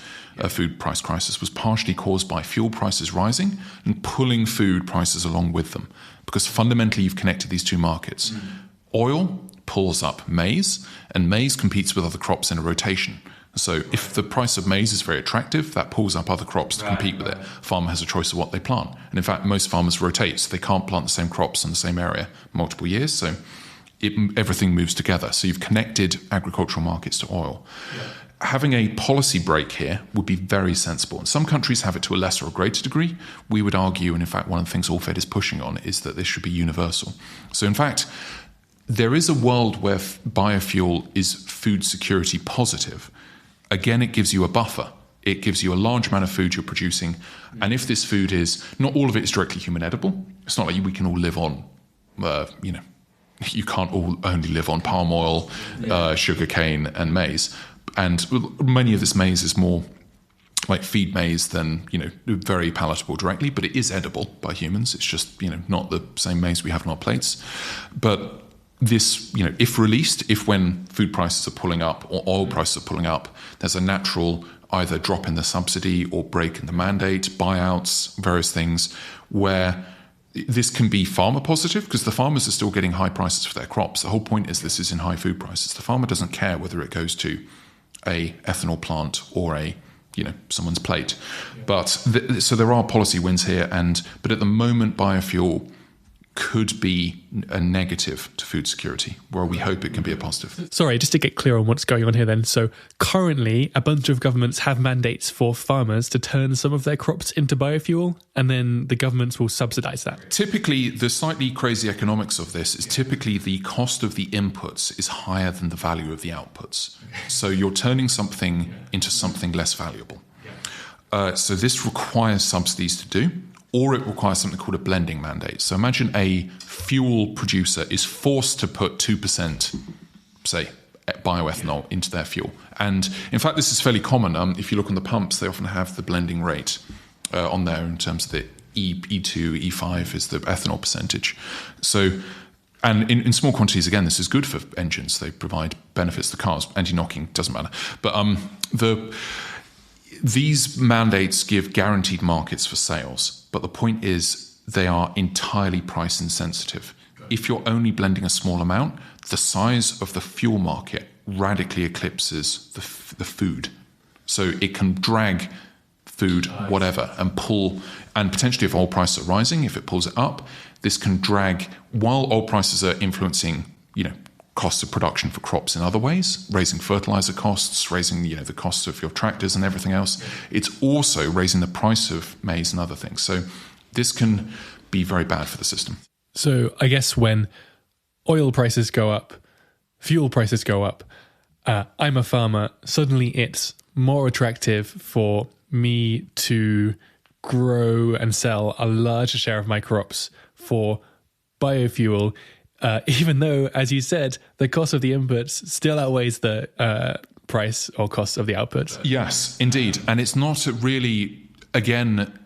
food price crisis, was partially caused by fuel prices rising and pulling food prices along with them. Because fundamentally, you've connected these two markets. Oil pulls up maize, and maize competes with other crops in a rotation. So if the price of maize is very attractive, that pulls up other crops to compete with it. Farmer has a choice of what they plant. And in fact, most farmers rotate, so they can't plant the same crops in the same area multiple years. So everything moves together. So you've connected agricultural markets to oil. Yeah. Having a policy break here would be very sensible. And some countries have it to a lesser or greater degree. We would argue, and in fact, one of the things AllFed is pushing on is that this should be universal. So in fact, there is a world where biofuel is food security positive. Again, it gives you a buffer. It gives you a large amount of food you're producing. And if this food is, not all of it is directly human edible. It's not like we can all live on, you can't all only live on palm oil, sugarcane, and maize. And many of this maize is more like feed maize than, very palatable directly, but it is edible by humans. It's just, not the same maize we have on our plates. But this, if released, when food prices are pulling up or oil prices are pulling up, there's a natural either drop in the subsidy or break in the mandate, buyouts, various things where this can be farmer positive because the farmers are still getting high prices for their crops. The whole point is this is in high food prices. The farmer doesn't care whether it goes to a ethanol plant or someone's plate. But so there are policy wins here, but at the moment biofuel could be a negative to food security, where we hope it can be a positive. Sorry, just to get clear on what's going on here then. So currently, a bunch of governments have mandates for farmers to turn some of their crops into biofuel, and then the governments will subsidize that. Typically, the slightly crazy economics of this is typically the cost of the inputs is higher than the value of the outputs. So you're turning something into something less valuable. So this requires subsidies to do, or it requires something called a blending mandate. So imagine a fuel producer is forced to put 2%, say, bioethanol into their fuel. And in fact, this is fairly common. If you look on the pumps, they often have the blending rate on there in terms of the E2, E5 is the ethanol percentage. So, and in small quantities, again, this is good for engines. They provide benefits to cars. Anti-knocking doesn't matter. But these mandates give guaranteed markets for sales. But the point is they are entirely price insensitive. If you're only blending a small amount, the size of the fuel market radically eclipses the food. So it can drag food, whatever, and pull, and potentially if oil prices are rising, if it pulls it up, this can drag, while oil prices are influencing, costs of production for crops in other ways, raising fertilizer costs, raising the costs of your tractors and everything else. It's also raising the price of maize and other things. So this can be very bad for the system. So I guess when oil prices go up, fuel prices go up, I'm a farmer, suddenly it's more attractive for me to grow and sell a larger share of my crops for biofuel, even though, as you said, the cost of the inputs still outweighs the price or cost of the outputs. Yes, indeed. And it's not really, again,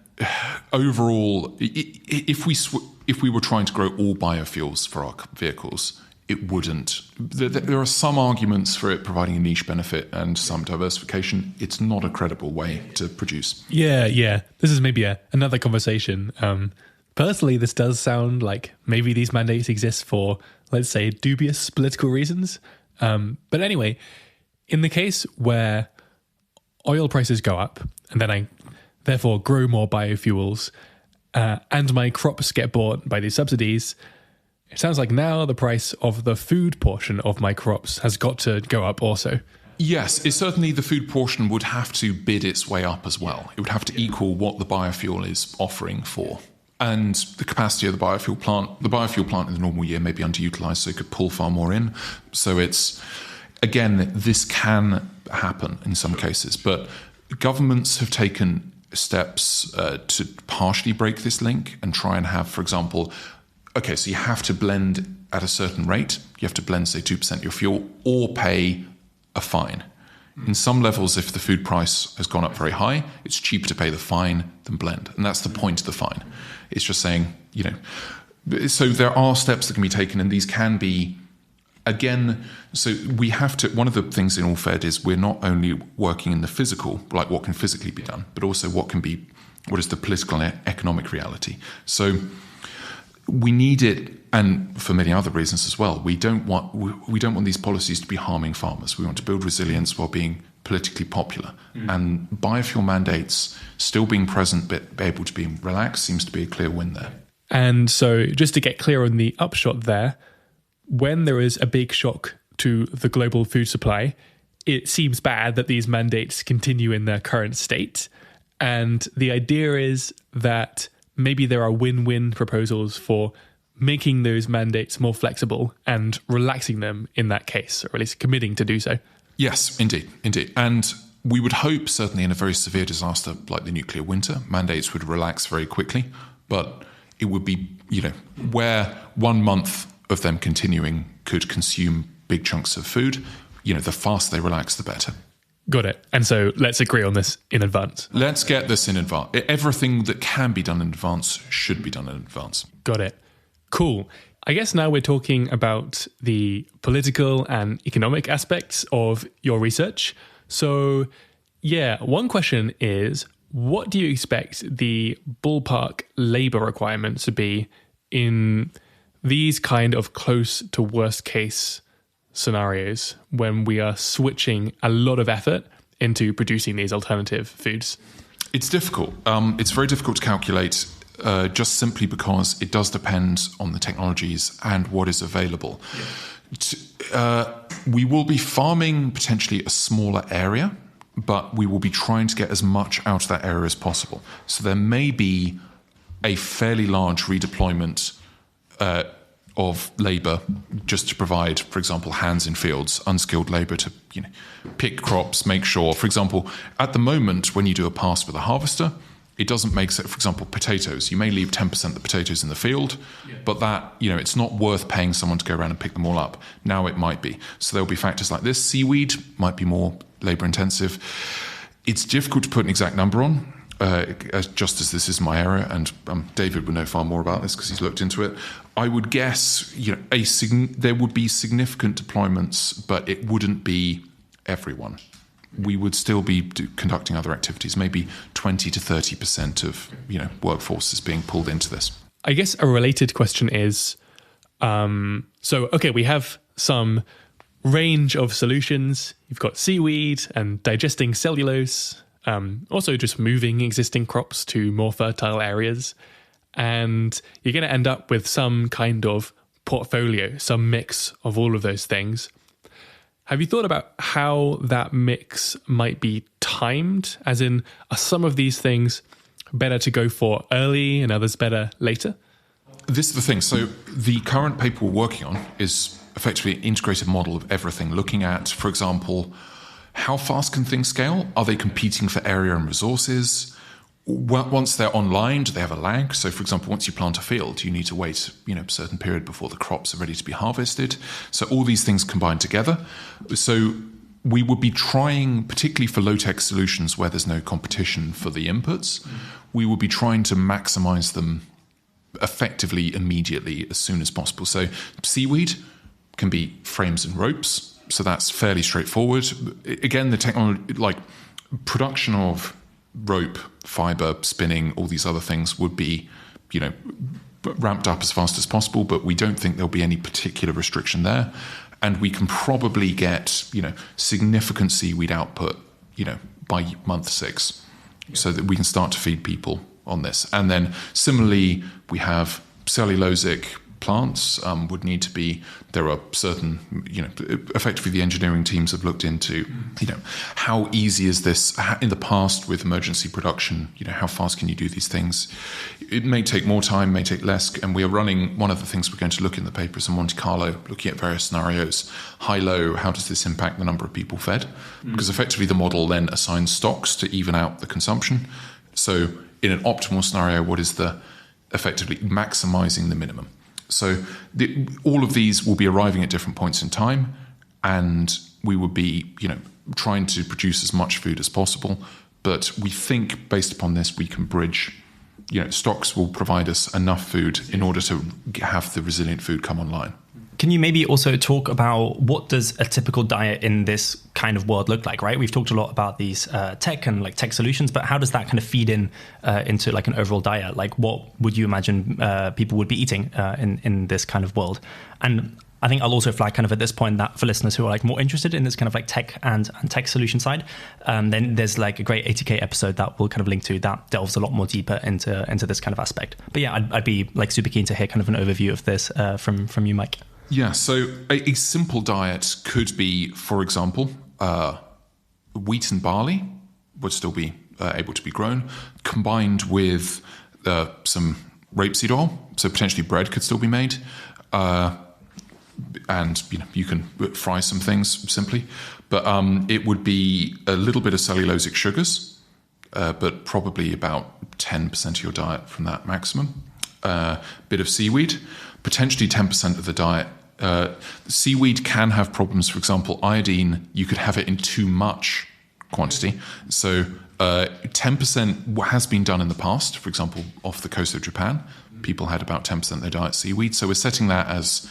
overall, if we were trying to grow all biofuels for our vehicles, it wouldn't. There are some arguments for it providing a niche benefit and some diversification. It's not a credible way to produce. Yeah. This is maybe another conversation. Personally, this does sound like maybe these mandates exist for, let's say, dubious political reasons. But anyway, in the case where oil prices go up, and then therefore grow more biofuels, and my crops get bought by these subsidies, it sounds like now the price of the food portion of my crops has got to go up also. Yes, it's certainly the food portion would have to bid its way up as well. It would have to equal what the biofuel is offering for. And the capacity of the biofuel plant in the normal year may be underutilised, so it could pull far more in. So it's, again, this can happen in some cases, but governments have taken steps to partially break this link and try and have, for example, okay, so you have to blend at a certain rate. You have to blend, say, 2% of your fuel or pay a fine. In some levels, if the food price has gone up very high, it's cheaper to pay the fine than blend. And that's the point of the fine. It's just saying, so there are steps that can be taken, and these can be, again, so we have to, one of the things in AllFed is we're not only working in the physical, like what can physically be done, but also what is the political and economic reality. So we need it, and for many other reasons as well. We don't want these policies to be harming farmers. We want to build resilience while being politically popular. And biofuel mandates still being present but able to be relaxed seems to be a clear win there. And so just to get clear on the upshot there, when there is a big shock to the global food supply, it seems bad that these mandates continue in their current state. And the idea is that maybe there are win-win proposals for making those mandates more flexible and relaxing them in that case, or at least committing to do so. Yes, indeed. And we would hope, certainly in a very severe disaster like the nuclear winter, mandates would relax very quickly, but it would be, where 1 month of them continuing could consume big chunks of food, the faster they relax, the better. Got it. And so let's agree on this in advance. Let's get this in advance. Everything that can be done in advance should be done in advance. Got it. Cool. I guess now we're talking about the political and economic aspects of your research. So, one question is, what do you expect the ballpark labour requirements to be in these kind of close to worst case scenarios when we are switching a lot of effort into producing these alternative foods? It's difficult. It's very difficult to calculate just simply because it does depend on the technologies and what is available. We will be farming potentially a smaller area, but we will be trying to get as much out of that area as possible. So there may be a fairly large redeployment of labour just to provide, for example, hands in fields, unskilled labour to pick crops, make sure, for example, at the moment when you do a pass with a harvester, it doesn't make sense. For example, potatoes, you may leave 10% of the potatoes in the field, but that, it's not worth paying someone to go around and pick them all up. Now it might be. So there'll be factors like this. Seaweed might be more labour intensive. It's difficult to put an exact number on. Just as this is my area, and David would know far more about this because he's looked into it. I would guess, there would be significant deployments, but it wouldn't be everyone. We would still be conducting other activities. Maybe 20 to 30% of workforce is being pulled into this. I guess a related question is, we have some range of solutions. You've got seaweed and digesting cellulose. Also just moving existing crops to more fertile areas. And you're going to end up with some kind of portfolio, some mix of all of those things. Have you thought about how that mix might be timed? As in, are some of these things better to go for early and others better later? This is the thing. So the current paper we're working on is effectively an integrated model of everything, looking at, for example, how fast can things scale? Are they competing for area and resources? Once they're online, do they have a lag? So, for example, once you plant a field, you need to wait, a certain period before the crops are ready to be harvested. So all these things combine together. So we would be trying, particularly for low-tech solutions where there's no competition for the inputs, we would be trying to maximize them effectively, immediately, as soon as possible. So seaweed can be frames and ropes. So that's fairly straightforward. Again, the technology, like production of rope, fiber, spinning, all these other things would be, ramped up as fast as possible, but we don't think there'll be any particular restriction there. And we can probably get, significant seaweed output, by month 6. so that we can start to feed people on this. And then similarly, we have cellulosic plants would need to be, there are certain, effectively the engineering teams have looked into, how easy is this in the past with emergency production, how fast can you do these things? It may take more time, may take less, and we are running, one of the things we're going to look in the paper is in Monte Carlo, looking at various scenarios, high-low, how does this impact the number of people fed? Because effectively the model then assigns stocks to even out the consumption. So in an optimal scenario, what is effectively maximizing the minimum? So all of these will be arriving at different points in time, and we would be, trying to produce as much food as possible. But we think, based upon this, we can bridge. Stocks will provide us enough food in order to have the resilient food come online. Can you maybe also talk about what does a typical diet in this kind of world look like, right? We've talked a lot about these tech and tech solutions, but how does that kind of feed into an overall diet? What would you imagine people would be eating in this kind of world? And I think I'll also flag kind of at this point that for listeners who are more interested in this kind of tech and tech solution side, then there's a great 80K episode that we'll kind of link to that delves a lot more deeper into this kind of aspect. But yeah, I'd be super keen to hear kind of an overview of this from you, Mike. Yeah, so a simple diet could be, for example, wheat and barley would still be able to be grown, combined with some rapeseed oil. So potentially bread could still be made. And you can fry some things simply. But it would be a little bit of cellulosic sugars, but probably about 10% of your diet from that maximum. Bit of seaweed, potentially 10% of the diet. Seaweed can have problems. For example, iodine, you could have it in too much quantity. So 10% has been done in the past. For example, off the coast of Japan, people had about 10% of their diet seaweed. So we're setting that as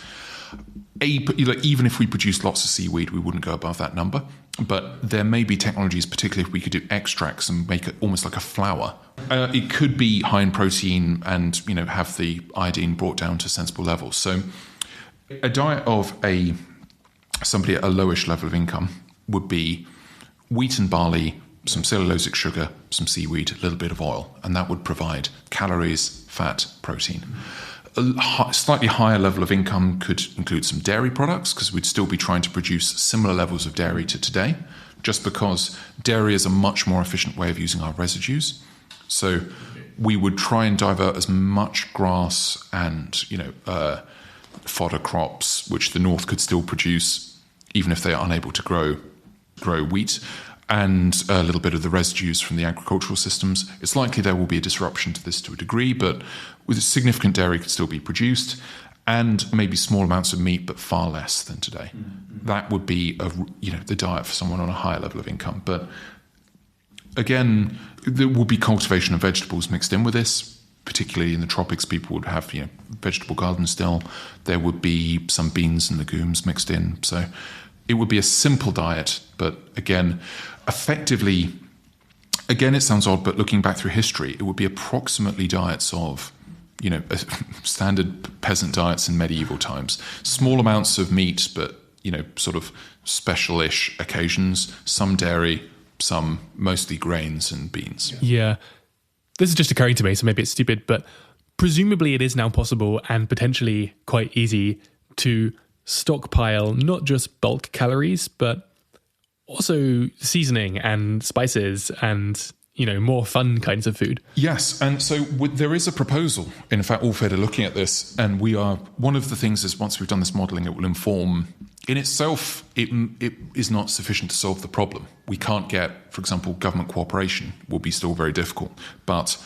even if we produced lots of seaweed, we wouldn't go above that number. But there may be technologies, particularly if we could do extracts and make it almost like a flour. It could be high in protein and have the iodine brought down to sensible levels. So a diet of somebody at a lowish level of income would be wheat and barley, some cellulosic sugar, some seaweed, a little bit of oil, and that would provide calories, fat, protein. A slightly higher level of income could include some dairy products, because we'd still be trying to produce similar levels of dairy to today, just because dairy is a much more efficient way of using our residues. So we would try and divert as much grass and fodder crops, which the north could still produce, even if they are unable to grow wheat, and a little bit of the residues from the agricultural systems. It's likely there will be a disruption to this to a degree, but with significant dairy could still be produced, and maybe small amounts of meat, but far less than today. Mm-hmm. That would be the diet for someone on a higher level of income. But again, there will be cultivation of vegetables mixed in with this. Particularly in the tropics, people would have vegetable gardens still. There would be some beans and legumes mixed in. So it would be a simple diet, but again, effectively, it sounds odd, but looking back through history, it would be approximately diets of, standard peasant diets in medieval times. Small amounts of meat, but, sort of special-ish occasions, some dairy, some mostly grains and beans. Yeah. This is just occurring to me, so maybe it's stupid, but presumably it is now possible and potentially quite easy to stockpile not just bulk calories, but also seasoning and spices and, more fun kinds of food. Yes, and so there is a proposal. In fact, AllFed are looking at this, and one of the things is once we've done this modelling, it will inform. In itself, it is not sufficient to solve the problem. We can't get, for example, government cooperation will be still very difficult. But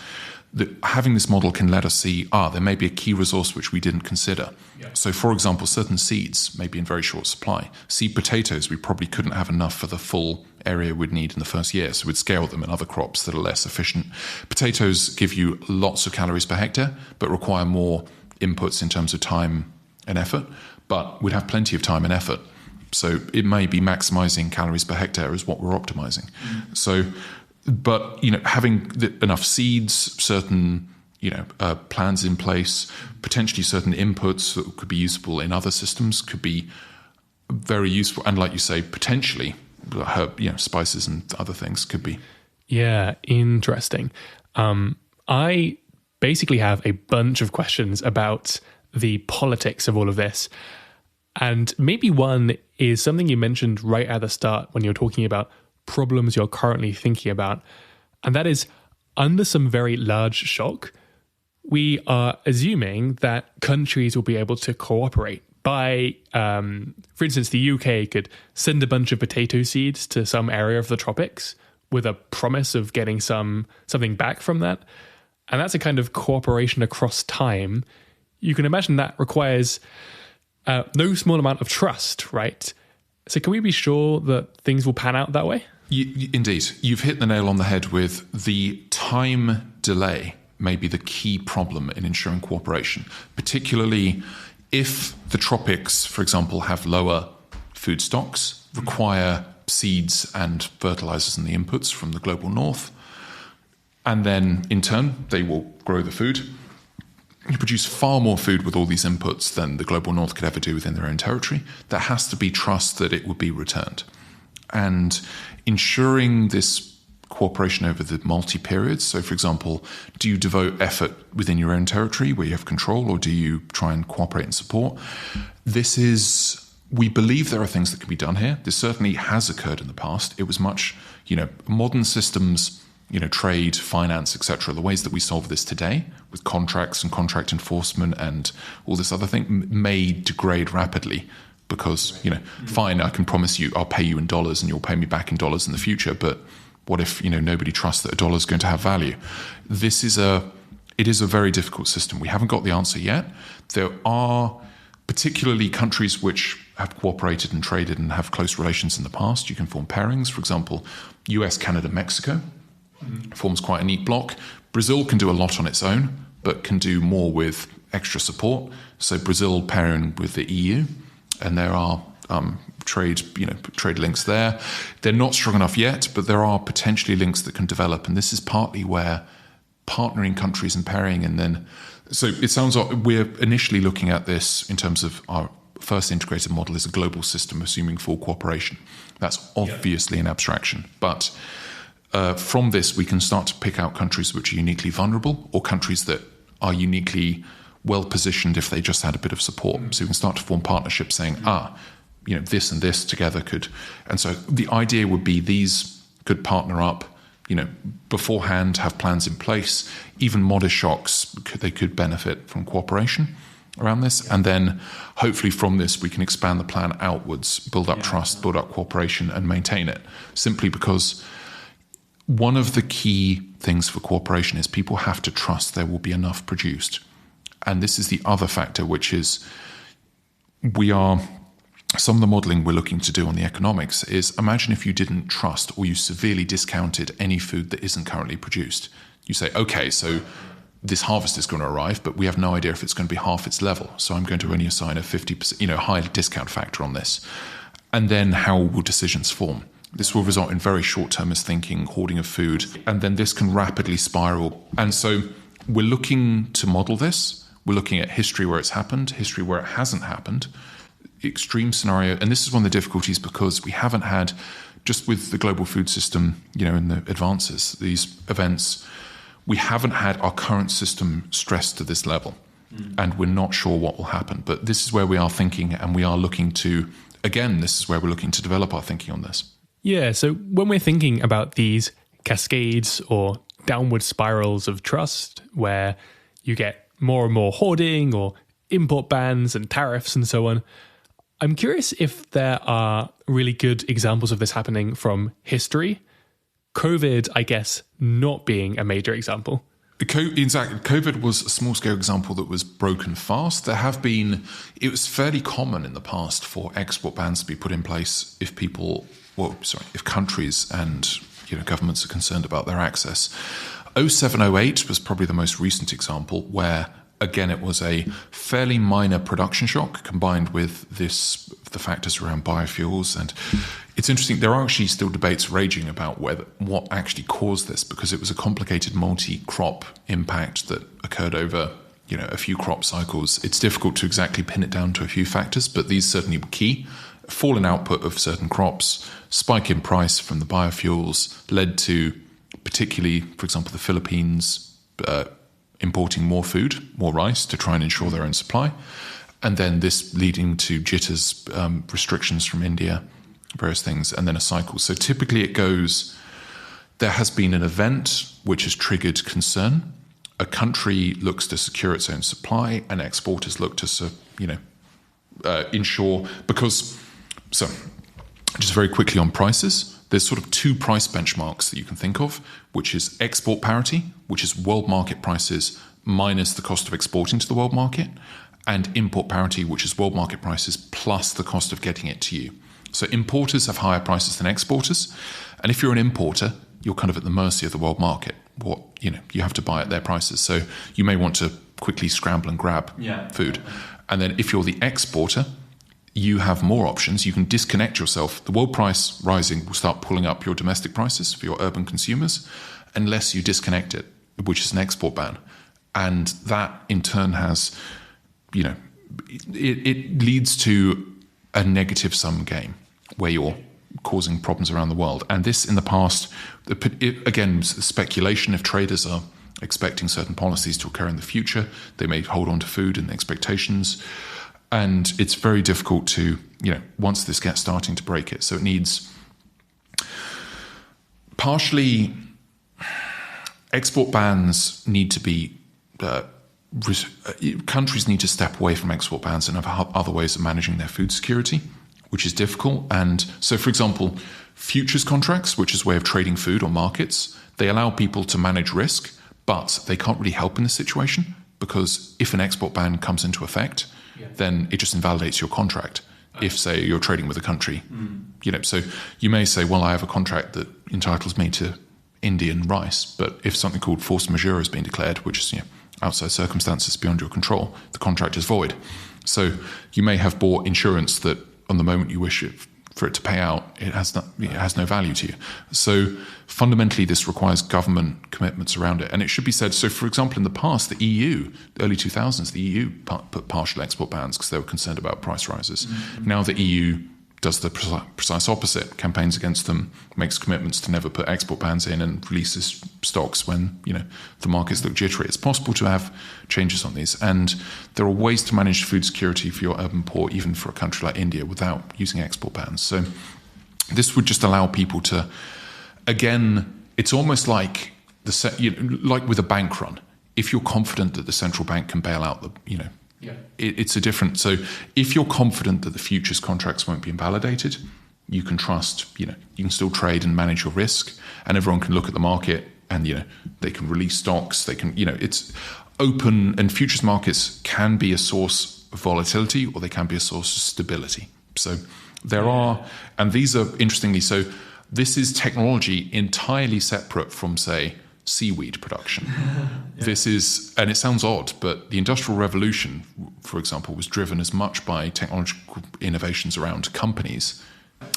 having this model can let us see, there may be a key resource which we didn't consider. Yeah. So, for example, certain seeds may be in very short supply. Seed potatoes, we probably couldn't have enough for the full area we'd need in the first year, so we'd scale them in other crops that are less efficient. Potatoes give you lots of calories per hectare, but require more inputs in terms of time and effort. But we'd have plenty of time and effort. So it may be maximizing calories per hectare is what we're optimizing. Mm. So, but, having enough seeds, certain, plans in place, potentially certain inputs that could be useful in other systems could be very useful. And like you say, potentially, spices and other things could be. Yeah, interesting. I basically have a bunch of questions about the politics of all of this. And maybe one is something you mentioned right at the start when you're talking about problems you're currently thinking about. And that is, under some very large shock, we are assuming that countries will be able to cooperate by, for instance, the UK could send a bunch of potato seeds to some area of the tropics with a promise of getting something back from that. And that's a kind of cooperation across time. You can imagine that requires no small amount of trust, right? So can we be sure that things will pan out that way? Indeed. You've hit the nail on the head with the time delay may be the key problem in ensuring cooperation, particularly if the tropics, for example, have lower food stocks, require seeds and fertilizers and the inputs from the global north. And then, in turn, they will grow the food. You produce far more food with all these inputs than the global north could ever do within their own territory. There has to be trust that it would be returned. And ensuring this cooperation over the multi-periods, so for example, do you devote effort within your own territory where you have control, or do you try and cooperate and support? We believe there are things that can be done here. This certainly has occurred in the past. It was much, modern systems, trade, finance, etc., the ways that we solve this today with contracts and contract enforcement and all this other thing may degrade rapidly because, fine, I can promise you I'll pay you in dollars and you'll pay me back in dollars in the future, but what if, nobody trusts that a dollar is going to have value? It is a very difficult system. We haven't got the answer yet. There are particularly countries which have cooperated and traded and have close relations in the past. You can form pairings. For example, US, Canada, Mexico forms quite a neat block. Brazil can do a lot on its own, but can do more with extra support. So Brazil pairing with the EU, and there are trade links there. They're not strong enough yet, but there are potentially links that can develop. And this is partly where partnering countries and pairing, and then so it sounds like we're initially looking at this in terms of our first integrated model is a global system assuming full cooperation. That's obviously an abstraction, but from this we can start to pick out countries which are uniquely vulnerable or countries that are uniquely well positioned if they just had a bit of support. So we can start to form partnerships saying, this and this together could. And so the idea would be these could partner up, beforehand, have plans in place. Even modest shocks, they could benefit from cooperation around this. And then hopefully from this, we can expand the plan outwards, build up trust, build up cooperation and maintain it. Simply because one of the key things for cooperation is people have to trust there will be enough produced. And this is the other factor, which is some of the modelling we're looking to do on the economics is imagine if you didn't trust or you severely discounted any food that isn't currently produced. You say, okay, so this harvest is going to arrive, but we have no idea if it's going to be half its level. So I'm going to only assign a 50%, high discount factor on this. And then how will decisions form? This will result in very short-termist thinking, hoarding of food, and then this can rapidly spiral. And so we're looking to model this. We're looking at history where it's happened, history where it hasn't happened, extreme scenario. And this is one of the difficulties because we haven't had, just with the global food system, in the advances, these events, we haven't had our current system stressed to this level. And we're not sure what will happen. But this is where we are thinking, and we are looking to, again, this is where we're looking to develop our thinking on this. Yeah, so when we're thinking about these cascades or downward spirals of trust, where you get more and more hoarding or import bans and tariffs and so on, I'm curious if there are really good examples of this happening from history. COVID, I guess, not being a major example. Exactly. COVID was a small-scale example that was broken fast. It was fairly common in the past for export bans to be put in place if countries and governments are concerned about their access. 07-08 was probably the most recent example where, again, it was a fairly minor production shock combined with the factors around biofuels. And it's interesting, there are actually still debates raging about what actually caused this, because it was a complicated multi-crop impact that occurred over a few crop cycles. It's difficult to exactly pin it down to a few factors, but these certainly were key. Fall in output of certain crops, spike in price from the biofuels led to particularly, for example, the Philippines importing more food, more rice to try and ensure their own supply. And then this leading to jitters, restrictions from India, various things, and then a cycle. So typically it goes, there has been an event which has triggered concern. A country looks to secure its own supply, and exporters look to, ensure, because, so just very quickly on prices, there's sort of two price benchmarks that you can think of, which is export parity, which is world market prices minus the cost of exporting to the world market, and import parity, which is world market prices plus the cost of getting it to you. So importers have higher prices than exporters, and if you're an importer, you're kind of at the mercy of the world market. You have to buy at their prices. So you may want to quickly scramble and grab food. And then if you're the exporter, you have more options. You can disconnect yourself. The world price rising will start pulling up your domestic prices for your urban consumers unless you disconnect it, which is an export ban. And that in turn has, it leads to a negative sum game where you're causing problems around the world. And this in the past, again, speculation. If traders are expecting certain policies to occur in the future, they may hold on to food and expectations. And it's very difficult to, once this gets starting to break it. So it needs partially, export bans need to be, countries need to step away from export bans and have other ways of managing their food security, which is difficult. And so, for example, futures contracts, which is a way of trading food on markets, they allow people to manage risk, but they can't really help in this situation because if an export ban comes into effect, then it just invalidates your contract. If, say, you're trading with a country, so you may say, well, I have a contract that entitles me to Indian rice, but if something called force majeure has been declared, which is outside circumstances beyond your control, the contract is void. So you may have bought insurance that on the moment you wish for it to pay out, it has no value to you. So fundamentally, this requires government commitments around it. And it should be said, so for example, in the past, the EU, the early 2000s, the EU put partial export bans because they were concerned about price rises. Now the EU does the precise opposite, campaigns against them, makes commitments to never put export bans in and releases stocks when, the markets look jittery. It's possible to have changes on these. And there are ways to manage food security for your urban poor, even for a country like India, without using export bans. So this would just allow people to, again, it's almost like like with a bank run. If you're confident that the central bank can bail out it's a different. So if you're confident that the futures contracts won't be invalidated, you can trust, you can still trade and manage your risk, and everyone can look at the market and, they can release stocks. They can, it's open, and futures markets can be a source of volatility or they can be a source of stability. So there are, and these are interestingly, so this is technology entirely separate from, say, seaweed production. This is, and it sounds odd, but the Industrial Revolution, for example, was driven as much by technological innovations around companies,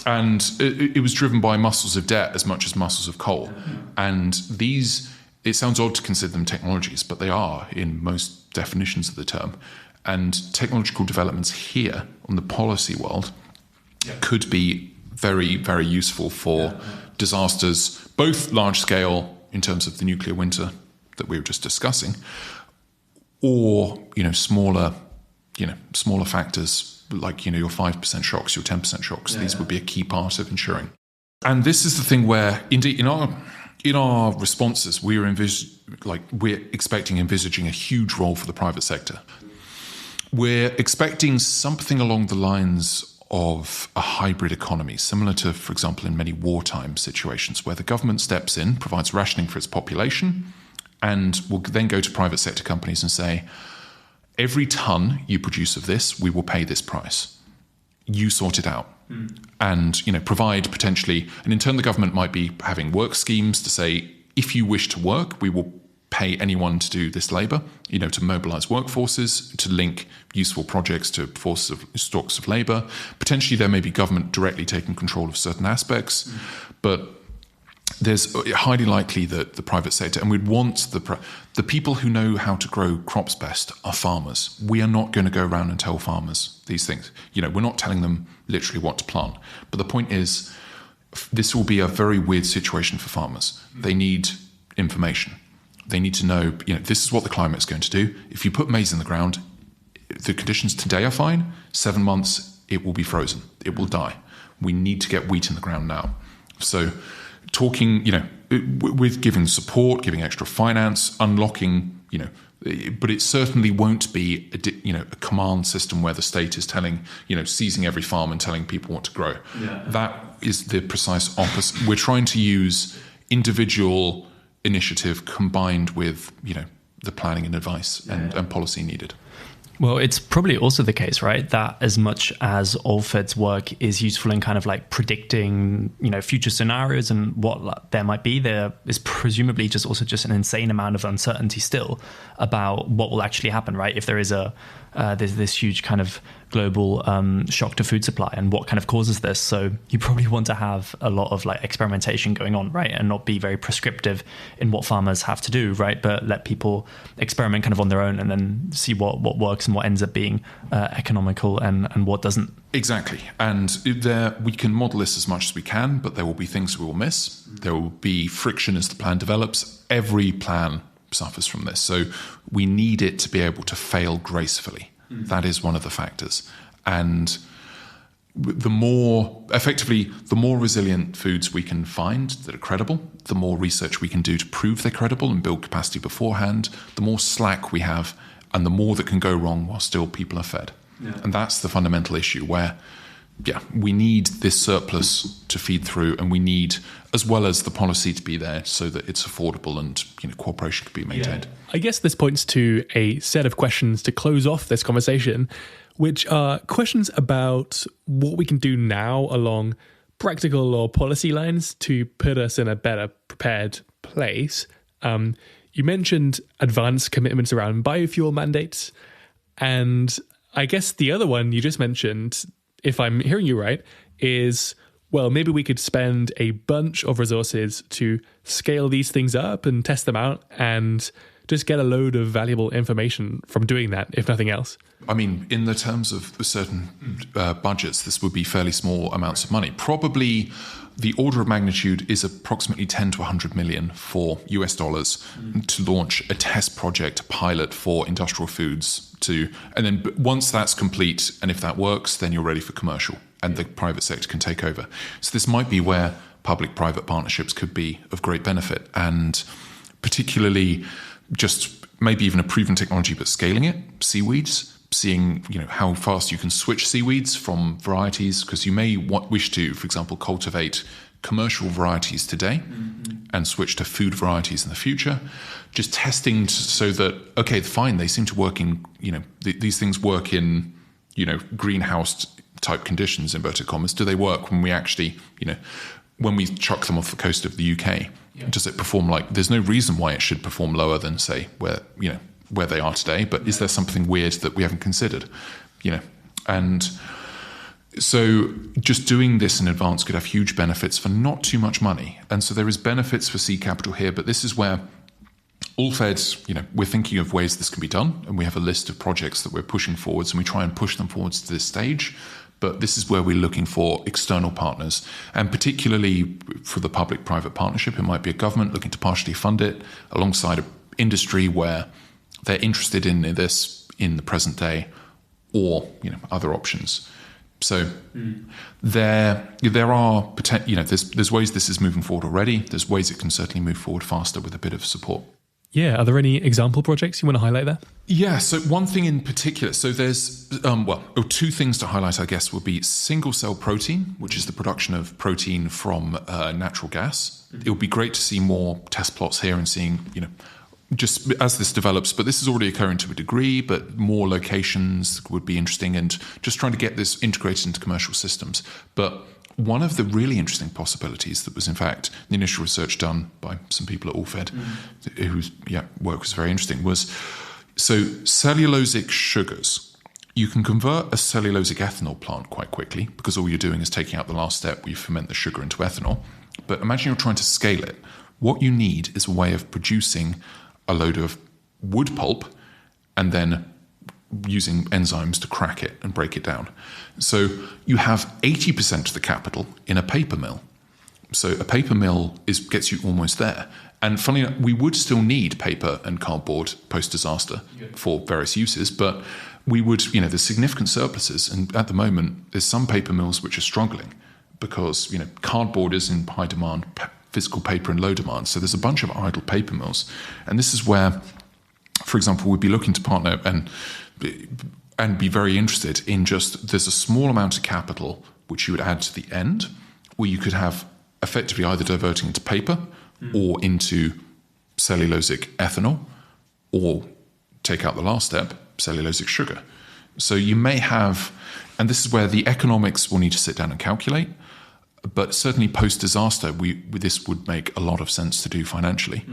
and it was driven by muscles of debt as much as muscles of coal. And these, it sounds odd to consider them technologies, but they are in most definitions of the term. And technological developments here on the policy world could be very, very useful for disasters, both large scale in terms of the nuclear winter that we were just discussing, or smaller factors like your 5% shocks, your 10% shocks. These would be a key part of ensuring. And this is the thing where, indeed, in our responses, we're envisaging a huge role for the private sector. We're expecting something along the lines of a hybrid economy, similar to, for example, in many wartime situations, where the government steps in, provides rationing for its population, and will then go to private sector companies and say, every ton you produce of this, we will pay this price. You sort it out. And, provide potentially, and in turn the government might be having work schemes to say, if you wish to work, we will pay anyone to do this labour, to mobilise workforces, to link useful projects to stocks of labour. Potentially there may be government directly taking control of certain aspects, but there's highly likely that the private sector, and we'd want the people who know how to grow crops best are farmers. We are not going to go around and tell farmers these things. We're not telling them literally what to plant. But the point is, this will be a very weird situation for farmers. They need information. They need to know, this is what the climate is going to do. If you put maize in the ground, the conditions today are fine. 7 months, it will be frozen. It will die. We need to get wheat in the ground now. So talking, with giving support, giving extra finance, unlocking, but it certainly won't be a command system where the state is telling, seizing every farm and telling people what to grow. Yeah. That is the precise opposite. We're trying to use individual initiative combined with, the planning and advice and policy needed. Well, it's probably also the case, right, that as much as AllFed's work is useful in kind of like predicting, future scenarios and what there might be, there is presumably just an insane amount of uncertainty still about what will actually happen, right? If there is there's this huge kind of global shock to food supply and what kind of causes this. So you probably want to have a lot of like experimentation going on, right? And not be very prescriptive in what farmers have to do, right? But let people experiment kind of on their own and then see what works and what ends up being economical and what doesn't. Exactly. And we can model this as much as we can, but there will be things we will miss. There will be friction as the plan develops. Every plan suffers from this. So we need it to be able to fail gracefully. That is one of the factors. And the more resilient foods we can find that are credible, the more research we can do to prove they're credible and build capacity beforehand, the more slack we have and the more that can go wrong while still people are fed. Yeah. And that's the fundamental issue where, we need this surplus to feed through, and we need, as well as the policy, to be there so that it's affordable and cooperation can be maintained. Yeah. I guess this points to a set of questions to close off this conversation, which are questions about what we can do now along practical or policy lines to put us in a better prepared place. You mentioned advanced commitments around biofuel mandates, and I guess the other one you just mentioned, if I'm hearing you right, is, well, maybe we could spend a bunch of resources to scale these things up and test them out and just get a load of valuable information from doing that, if nothing else. I mean, in the terms of certain budgets, this would be fairly small amounts of money. Probably the order of magnitude is approximately 10 to 100 million for US dollars to launch a test project, a pilot for industrial foods and then once that's complete, and if that works, then you're ready for commercial and the private sector can take over. So this might be where public-private partnerships could be of great benefit, and particularly just maybe even a proven technology, but scaling it, seaweeds, seeing how fast you can switch seaweeds from varieties, because you may wish to, for example, cultivate commercial varieties today and switch to food varieties in the future. Just testing so that, okay, fine, they seem to work in, these things work in, greenhouse type conditions, inverted commas. Do they work when we actually, when we chuck them off the coast of the UK? Yeah. Does it perform there's no reason why it should perform lower than, say, where they are today, but is there something weird that we haven't considered? And so just doing this in advance could have huge benefits for not too much money. And so there is benefits for seed capital here, but this is where AllFed, we're thinking of ways this can be done, and we have a list of projects that we're pushing forwards, and we try and push them forwards to this stage. But this is where we're looking for external partners, and particularly for the public-private partnership, it might be a government looking to partially fund it alongside an industry where they're interested in this in the present day, or other options. So there are there's ways this is moving forward already. There's ways it can certainly move forward faster with a bit of support. Yeah, are there any example projects you want to highlight there? Yeah, so one thing in particular, so there's, two things to highlight, I guess, would be single-cell protein, which is the production of protein from natural gas. It would be great to see more test plots here and seeing, just as this develops, but this is already occurring to a degree, but more locations would be interesting, and just trying to get this integrated into commercial systems. But one of the really interesting possibilities that was, in fact, the initial research done by some people at AllFed, whose work was very interesting, was cellulosic sugars. You can convert a cellulosic ethanol plant quite quickly, because all you're doing is taking out the last step where you ferment the sugar into ethanol. But imagine you're trying to scale it. What you need is a way of producing a load of wood pulp and then using enzymes to crack it and break it down. So you have 80% of the capital in a paper mill. So a paper mill gets you almost there. And funnily enough, we would still need paper and cardboard post-disaster for various uses, but we would, there's significant surpluses. And at the moment, there's some paper mills which are struggling because, cardboard is in high demand, physical paper in low demand. So there's a bunch of idle paper mills. And this is where, for example, we'd be looking to partner and be very interested in there's a small amount of capital which you would add to the end, where you could have effectively either diverting into paper or into cellulosic ethanol, or take out the last step, cellulosic sugar. So you may have, and this is where the economics will need to sit down and calculate, but certainly post-disaster, this would make a lot of sense to do financially.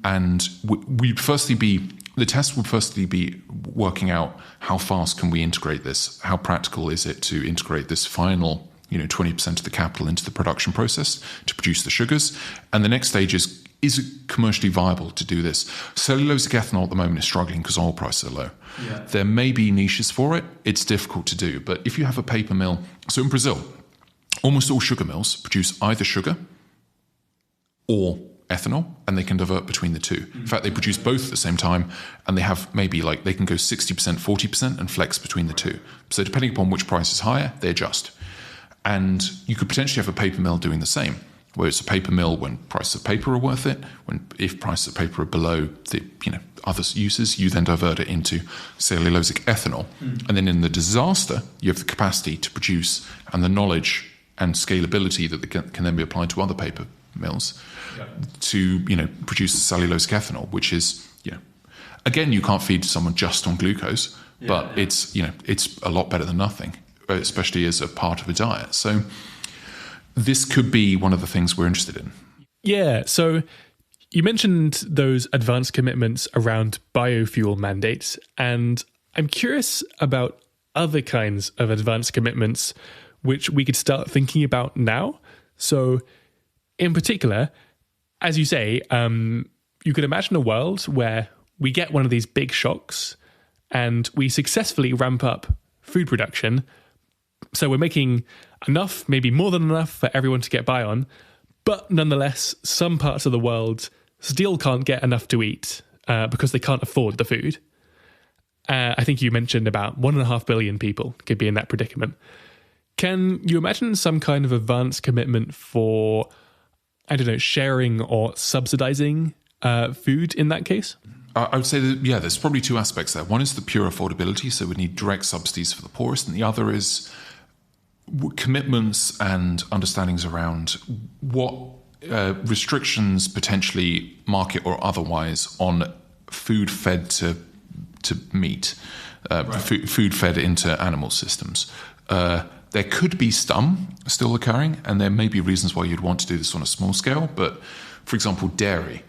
And the test would firstly be working out how fast can we integrate this? How practical is it to integrate this final 20% of the capital into the production process to produce the sugars? And the next stage is it commercially viable to do this? Cellulosic ethanol at the moment is struggling because oil prices are low. Yeah. There may be niches for it. It's difficult to do. But if you have a paper mill, so in Brazil, almost all sugar mills produce either sugar or ethanol, and they can divert between the two. In fact, they produce both at the same time, and they have maybe they can go 60%, 40% and flex between the two. So depending upon which price is higher, they adjust. And you could potentially have a paper mill doing the same, where it's a paper mill when prices of paper are worth it. If prices of paper are below the other uses, you then divert it into cellulosic ethanol. And then in the disaster, you have the capacity to produce and the knowledge and scalability that can then be applied to other paper mills to produce cellulosic ethanol, which is again, you can't feed someone just on glucose, but it's a lot better than nothing, especially as a part of a diet. So this could be one of the things we're interested in. Yeah. So you mentioned those advanced commitments around biofuel mandates, and I'm curious about other kinds of advanced commitments which we could start thinking about now. So in particular, as you say, you could imagine a world where we get one of these big shocks and we successfully ramp up food production. So we're making enough, maybe more than enough for everyone to get by on. But nonetheless, some parts of the world still can't get enough to eat because they can't afford the food. I think you mentioned about 1.5 billion people could be in that predicament. Can you imagine some kind of advanced commitment for, sharing or subsidizing food in that case? I would say that, there's probably two aspects there. One is the pure affordability, so we need direct subsidies for the poorest, and the other is commitments and understandings around what restrictions, potentially market or otherwise, on food fed to meat, food fed into animal systems. There could be some still occurring, and there may be reasons why you'd want to do this on a small scale. But, for example, dairy,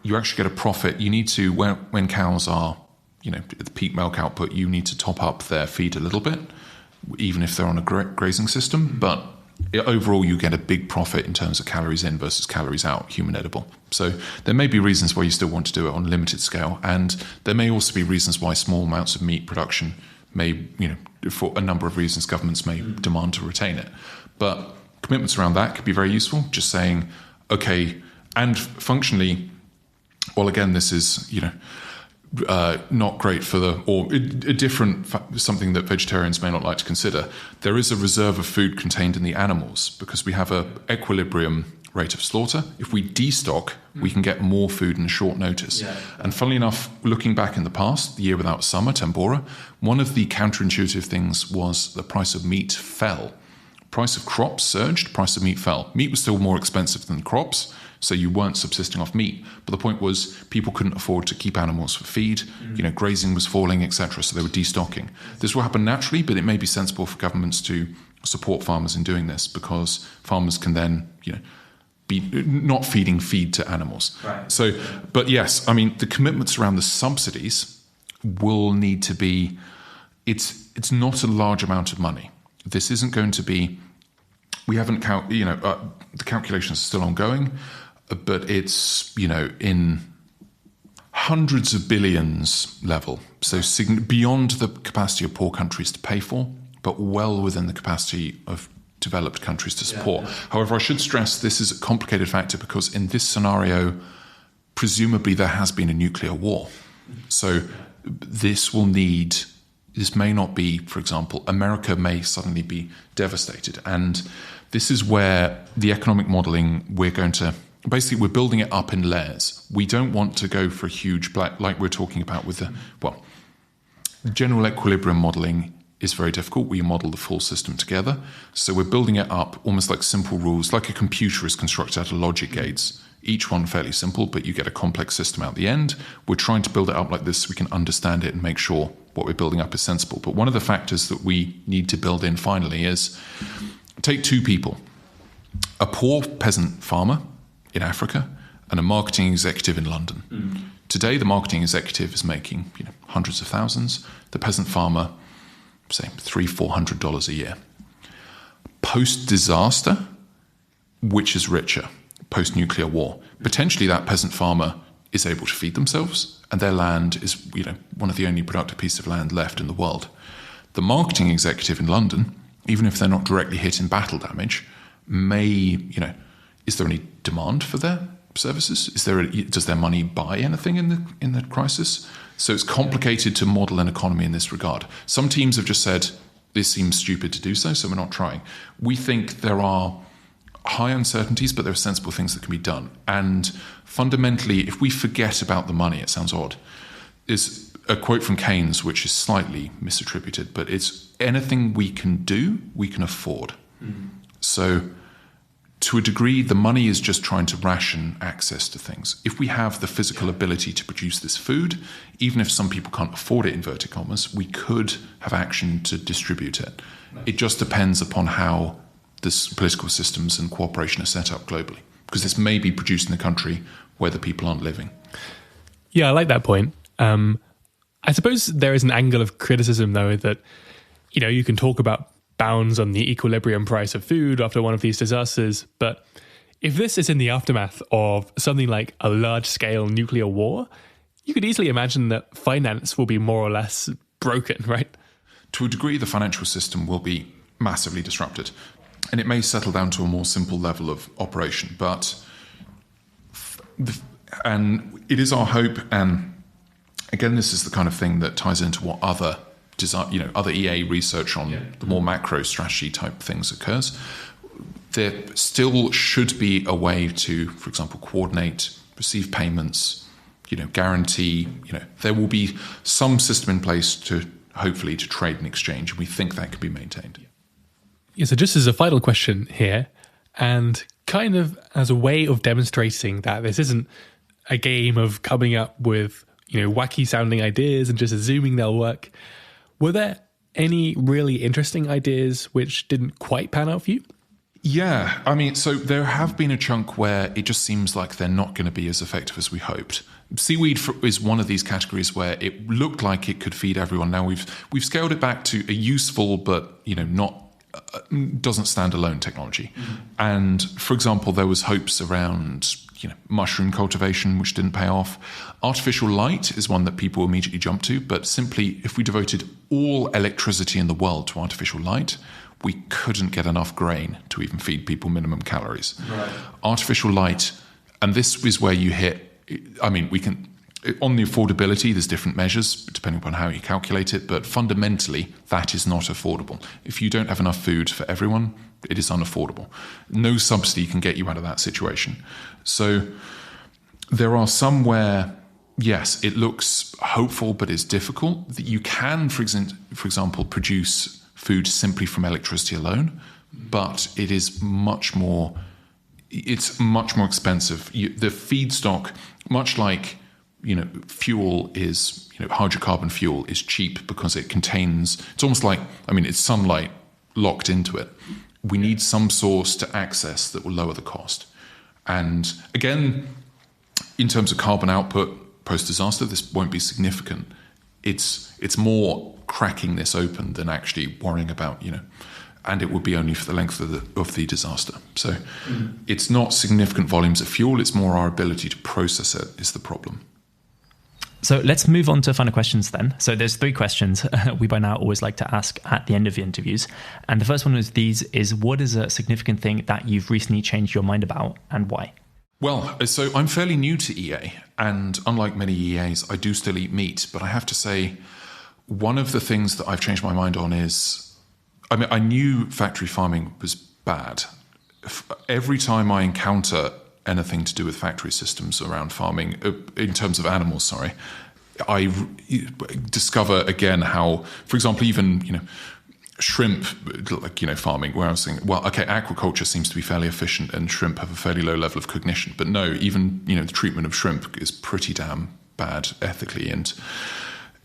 you actually get a profit. You need to, when cows are, at the peak milk output, you need to top up their feed a little bit, even if they're on a grazing system. But overall, you get a big profit in terms of calories in versus calories out, human edible. So there may be reasons why you still want to do it on a limited scale. And there may also be reasons why small amounts of meat production may, for a number of reasons, governments may demand to retain it. But commitments around that could be very useful. Just saying, okay, and functionally, well, again, this is, not great for something that vegetarians may not like to consider. There is a reserve of food contained in the animals because we have an equilibrium rate of slaughter. If we destock, we can get more food in short notice. Yeah. And funnily enough, looking back in the past, the year without summer, Tambora, one of the counterintuitive things was the price of meat fell. Price of crops surged, price of meat fell. Meat was still more expensive than crops, so you weren't subsisting off meat. But the point was people couldn't afford to keep animals for feed, grazing was falling, etc. So they were destocking. This will happen naturally, but it may be sensible for governments to support farmers in doing this because farmers can then, be not feeding feed to animals. Right. So, but yes, the commitments around the subsidies will need to be, it's not a large amount of money. This isn't going to be, we haven't, the calculations are still ongoing, but it's, in hundreds of billions level. So beyond the capacity of poor countries to pay for, but well within the capacity of developed countries to support. However, I should stress this is a complicated factor because in this scenario, presumably there has been a nuclear war. So this may not be, for example, America may suddenly be devastated. And this is where the economic modeling, we're building it up in layers. We don't want to go for a huge like we're talking about with general equilibrium modeling is very difficult. We model the full system together. So we're building it up almost like simple rules, like a computer is constructed out of logic gates. Each one fairly simple, but you get a complex system out the end. We're trying to build it up like this so we can understand it and make sure what we're building up is sensible. But one of the factors that we need to build in finally is take two people, a poor peasant farmer in Africa and a marketing executive in London. Today, the marketing executive is making hundreds of thousands. The peasant farmer, say, $300-400 a year. Post-disaster, which is richer? Post-nuclear war. Potentially that peasant farmer is able to feed themselves and their land is one of the only productive pieces of land left in the world. The marketing executive in London, even if they're not directly hit in battle damage, is there any demand for their services? Does their money buy anything in the crisis? So it's complicated to model an economy in this regard. Some teams have just said, this seems stupid to do so we're not trying. We think there are high uncertainties, but there are sensible things that can be done. And fundamentally, if we forget about the money, it sounds odd, is a quote from Keynes, which is slightly misattributed, but it's anything we can do, we can afford. So to a degree, the money is just trying to ration access to things. If we have the physical ability to produce this food, even if some people can't afford it, inverted commas, we could have action to distribute it. It just depends upon how the political systems and cooperation are set up globally, because this may be produced in a country where the people aren't living. Yeah, I like that point. I suppose there is an angle of criticism, though, that you can talk about bounds on the equilibrium price of food after one of these disasters, but if this is in the aftermath of something like a large-scale nuclear war, you could easily imagine that finance will be more or less broken, right? To a degree, the financial system will be massively disrupted. And it may settle down to a more simple level of operation, and it is our hope. And again, this is the kind of thing that ties into what other EA research on the more macro strategy type things occurs. There still should be a way to, for example, coordinate, receive payments, guarantee. There will be some system in place to hopefully to trade and exchange, and we think that can be maintained. Yeah, so just as a final question here, and kind of as a way of demonstrating that this isn't a game of coming up with, wacky sounding ideas and just assuming they'll work, were there any really interesting ideas which didn't quite pan out for you? Yeah, so there have been a chunk where it just seems like they're not going to be as effective as we hoped. Seaweed is one of these categories where it looked like it could feed everyone. Now we've scaled it back to a useful but not doesn't stand alone technology. And for example, there was hopes around mushroom cultivation, which didn't pay off. Artificial light is one that people immediately jump to, but simply if we devoted all electricity in the world to artificial light, we couldn't get enough grain to even feed people minimum calories. Right. Artificial light, and this is where you hit, we can, on the affordability, there's different measures depending upon how you calculate it, but fundamentally, that is not affordable. If you don't have enough food for everyone, it is unaffordable. No subsidy can get you out of that situation. So there are some where, yes, it looks hopeful, but it's difficult. That you can, for example, produce food simply from electricity alone, but it is much more expensive. The feedstock, much like fuel is, hydrocarbon fuel is cheap because it contains, it's almost like, it's sunlight locked into it. We need some source to access that will lower the cost. And again, in terms of carbon output post-disaster, this won't be significant. It's more cracking this open than actually worrying about, and it would be only for the length of the disaster. So It's not significant volumes of fuel, it's more our ability to process it is the problem. So let's move on to final questions then. So there's 3 questions we by now always like to ask at the end of the interviews. And the first one is what is a significant thing that you've recently changed your mind about and why? Well, so I'm fairly new to EA, and unlike many EAs, I do still eat meat. But I have to say, one of the things that I've changed my mind on is, I knew factory farming was bad. Every time I encounter anything to do with factory systems around farming, in terms of animals, I discover again how, for example, even, shrimp, farming, where I was thinking, well, okay, aquaculture seems to be fairly efficient and shrimp have a fairly low level of cognition. But no, even, the treatment of shrimp is pretty damn bad ethically. And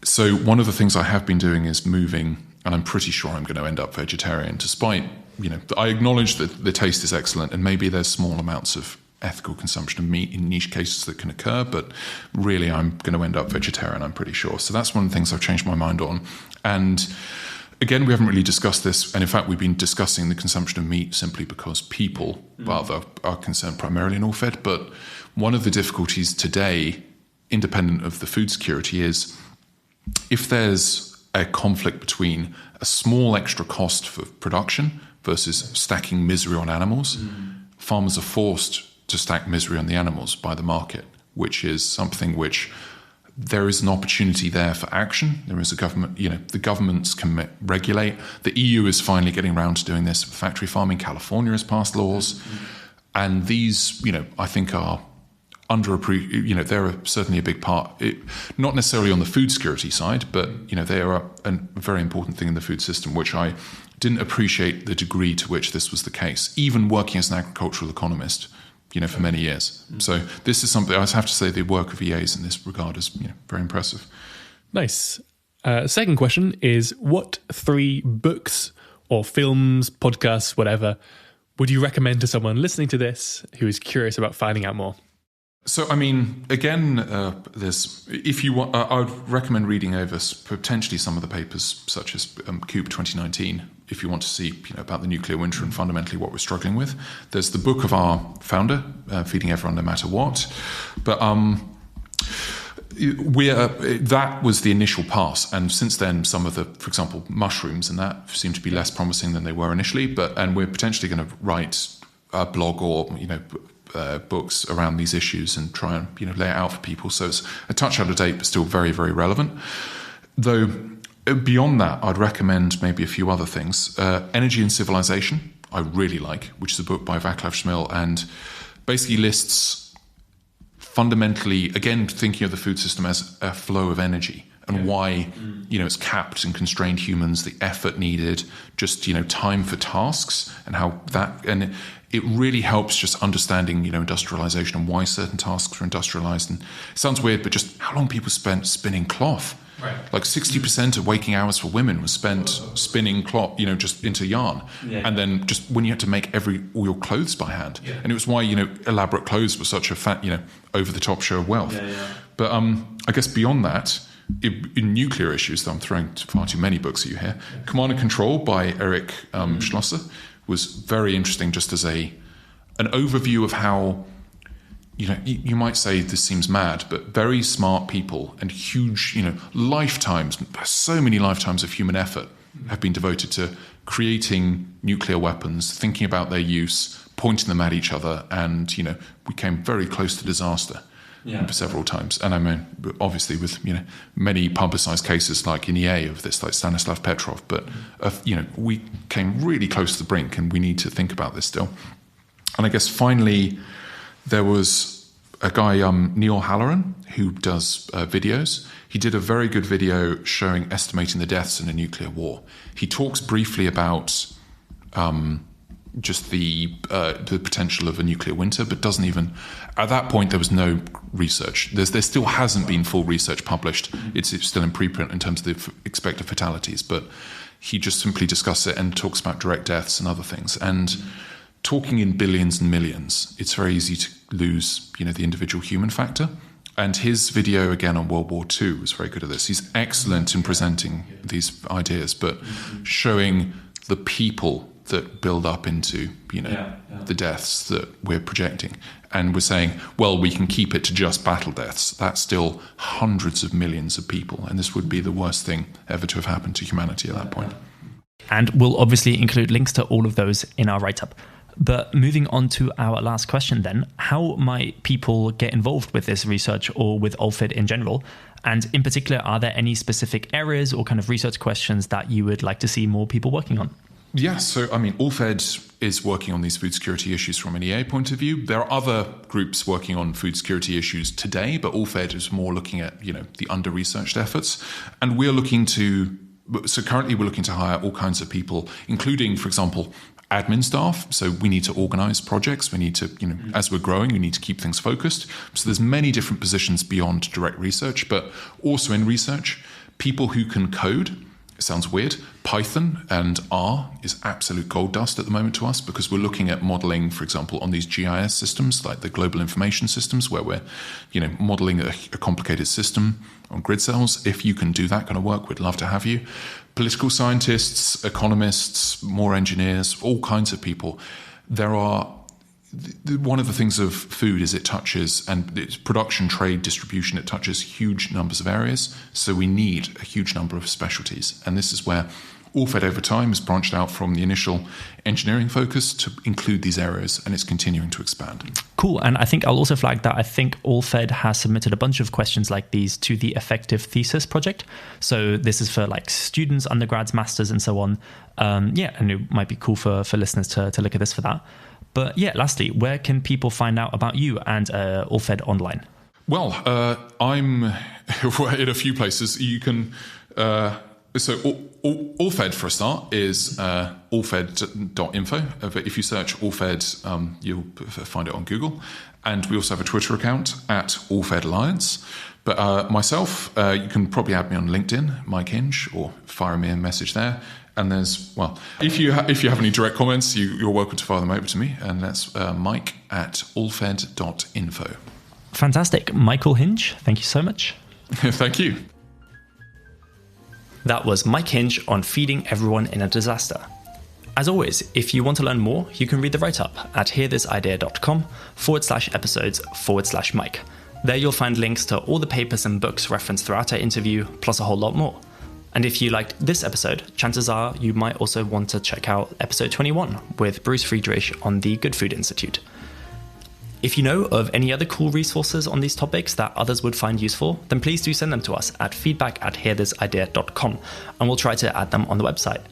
so one of the things I have been doing is moving, and I'm pretty sure I'm going to end up vegetarian, despite, I acknowledge that the taste is excellent and maybe there's small amounts of ethical consumption of meat in niche cases that can occur, but really I'm going to end up vegetarian, I'm pretty sure. So that's one of the things I've changed my mind on. And again, we haven't really discussed this, and in fact we've been discussing the consumption of meat simply because people are concerned primarily in AllFed. But one of the difficulties today, independent of the food security, is if there's a conflict between a small extra cost for production versus stacking misery on animals, farmers are forced to stack misery on the animals by the market, which is something which there is an opportunity there for action. There is a government, the governments can regulate. The EU is finally getting around to doing this for factory farming. California has passed laws. And these, I think are underappreciated. They're certainly a big part, not necessarily on the food security side, but, they are a very important thing in the food system, which I didn't appreciate the degree to which this was the case, even working as an agricultural economist, for many years. So this is something, I have to say the work of EAs in this regard is very impressive. Nice. Second question is, what 3 books or films, podcasts, whatever, would you recommend to someone listening to this who is curious about finding out more? So, again, if you want, I would recommend reading over potentially some of the papers, such as Coop 2019, if you want to see, about the nuclear winter and fundamentally what we're struggling with. There's the book of our founder, Feeding Everyone No Matter What. But that was the initial pass, and since then, some of the, for example, mushrooms and that seem to be less promising than they were initially. And we're potentially going to write a blog or books around these issues and try and lay it out for people. So it's a touch out of date, but still very, very relevant. Though beyond that, I'd recommend maybe a few other things. Energy and Civilization, I really like, which is a book by Václav Smil, and basically lists fundamentally, again, thinking of the food system as a flow of energy and why, it's capped and constrained humans, the effort needed, just, time for tasks and how that, and it really helps just understanding, industrialization and why certain tasks are industrialized. And it sounds weird, but just how long people spent spinning cloth. Right. Like 60% of waking hours for women was spent spinning cloth, just into yarn. Yeah. And then just when you had to make all your clothes by hand. Yeah. And it was why, elaborate clothes were such a fat, over the top show of wealth. Yeah, yeah. But I guess beyond that, in nuclear issues, though I'm throwing far too many books at you here, Command and Control by Eric Schlosser was very interesting, just as an overview of how, you might say this seems mad, but very smart people and huge, lifetimes, so many lifetimes of human effort have been devoted to creating nuclear weapons, thinking about their use, pointing them at each other, and, we came very close to disaster. Yeah. Several times. And I mean, obviously with, many publicized cases like in EA of this, like Stanislav Petrov, but, we came really close to the brink and we need to think about this still. And I guess finally, there was a guy, Neil Halloran, who does videos. He did a very good video showing estimating the deaths in a nuclear war. He talks briefly about just the potential of a nuclear winter, but doesn't even, at that point there was no research. There still hasn't been full research published. It's still in preprint in terms of the expected fatalities, but he just simply discusses it and talks about direct deaths and other things. And talking in billions and millions, it's very easy to lose, the individual human factor. And his video again on World War II was very good at this. He's excellent in presenting these ideas, but showing the people that build up into, the deaths that we're projecting. And we're saying, well, we can keep it to just battle deaths. That's still hundreds of millions of people. And this would be the worst thing ever to have happened to humanity at that point. And we'll obviously include links to all of those in our write-up. But moving on to our last question then, how might people get involved with this research or with AllFed in general? And in particular, are there any specific areas or kind of research questions that you would like to see more people working on? Yeah, so AllFed is working on these food security issues from an EA point of view. There are other groups working on food security issues today, but AllFed is more looking at, the under-researched efforts. And currently we're looking to hire all kinds of people, including, for example, admin staff. So we need to organize projects. We need to, as we're growing, we need to keep things focused. So there's many different positions beyond direct research, but also in research, people who can code. It sounds weird. Python and R is absolute gold dust at the moment to us because we're looking at modeling, for example, on these GIS systems, like the global information systems, where we're, modeling a complicated system on grid cells. If you can do that kind of work, we'd love to have you. Political scientists, economists, more engineers, all kinds of people. One of the things of food is it touches, and it's production, trade, distribution, it touches huge numbers of areas. So we need a huge number of specialties. And this is where AllFed over time has branched out from the initial engineering focus to include these areas, and it's continuing to expand. Cool. And I think I'll also flag that I think AllFed has submitted a bunch of questions like these to the Effective Thesis project. So this is for like students, undergrads, masters, and so on. And it might be cool for listeners to look at this for that. But lastly, where can people find out about you and AllFed online? Well, I'm in a few places. You can... So AllFed, for a start, is allfed.info. If you search AllFed, you'll find it on Google. And we also have a Twitter account at AllFed Alliance. But myself, you can probably add me on LinkedIn, Mike Hinge, or fire me a message there. And there's, if you have any direct comments, you're welcome to fire them over to me. And that's Mike at allfed.info. Fantastic. Michael Hinge, thank you so much. Thank you. That was Mike Hinge on feeding everyone in a disaster. As always, if you want to learn more, you can read the write-up at hearthisidea.com/episodes/Mike. There you'll find links to all the papers and books referenced throughout our interview, plus a whole lot more. And if you liked this episode, chances are you might also want to check out episode 21 with Bruce Friedrich on the Good Food Institute. If you know of any other cool resources on these topics that others would find useful, then please do send them to us at feedback@hearthisidea.com, and we'll try to add them on the website.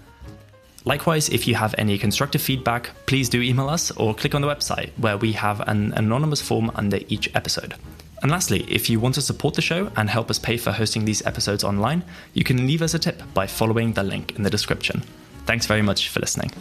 Likewise, if you have any constructive feedback, please do email us or click on the website where we have an anonymous form under each episode. And lastly, if you want to support the show and help us pay for hosting these episodes online, you can leave us a tip by following the link in the description. Thanks very much for listening.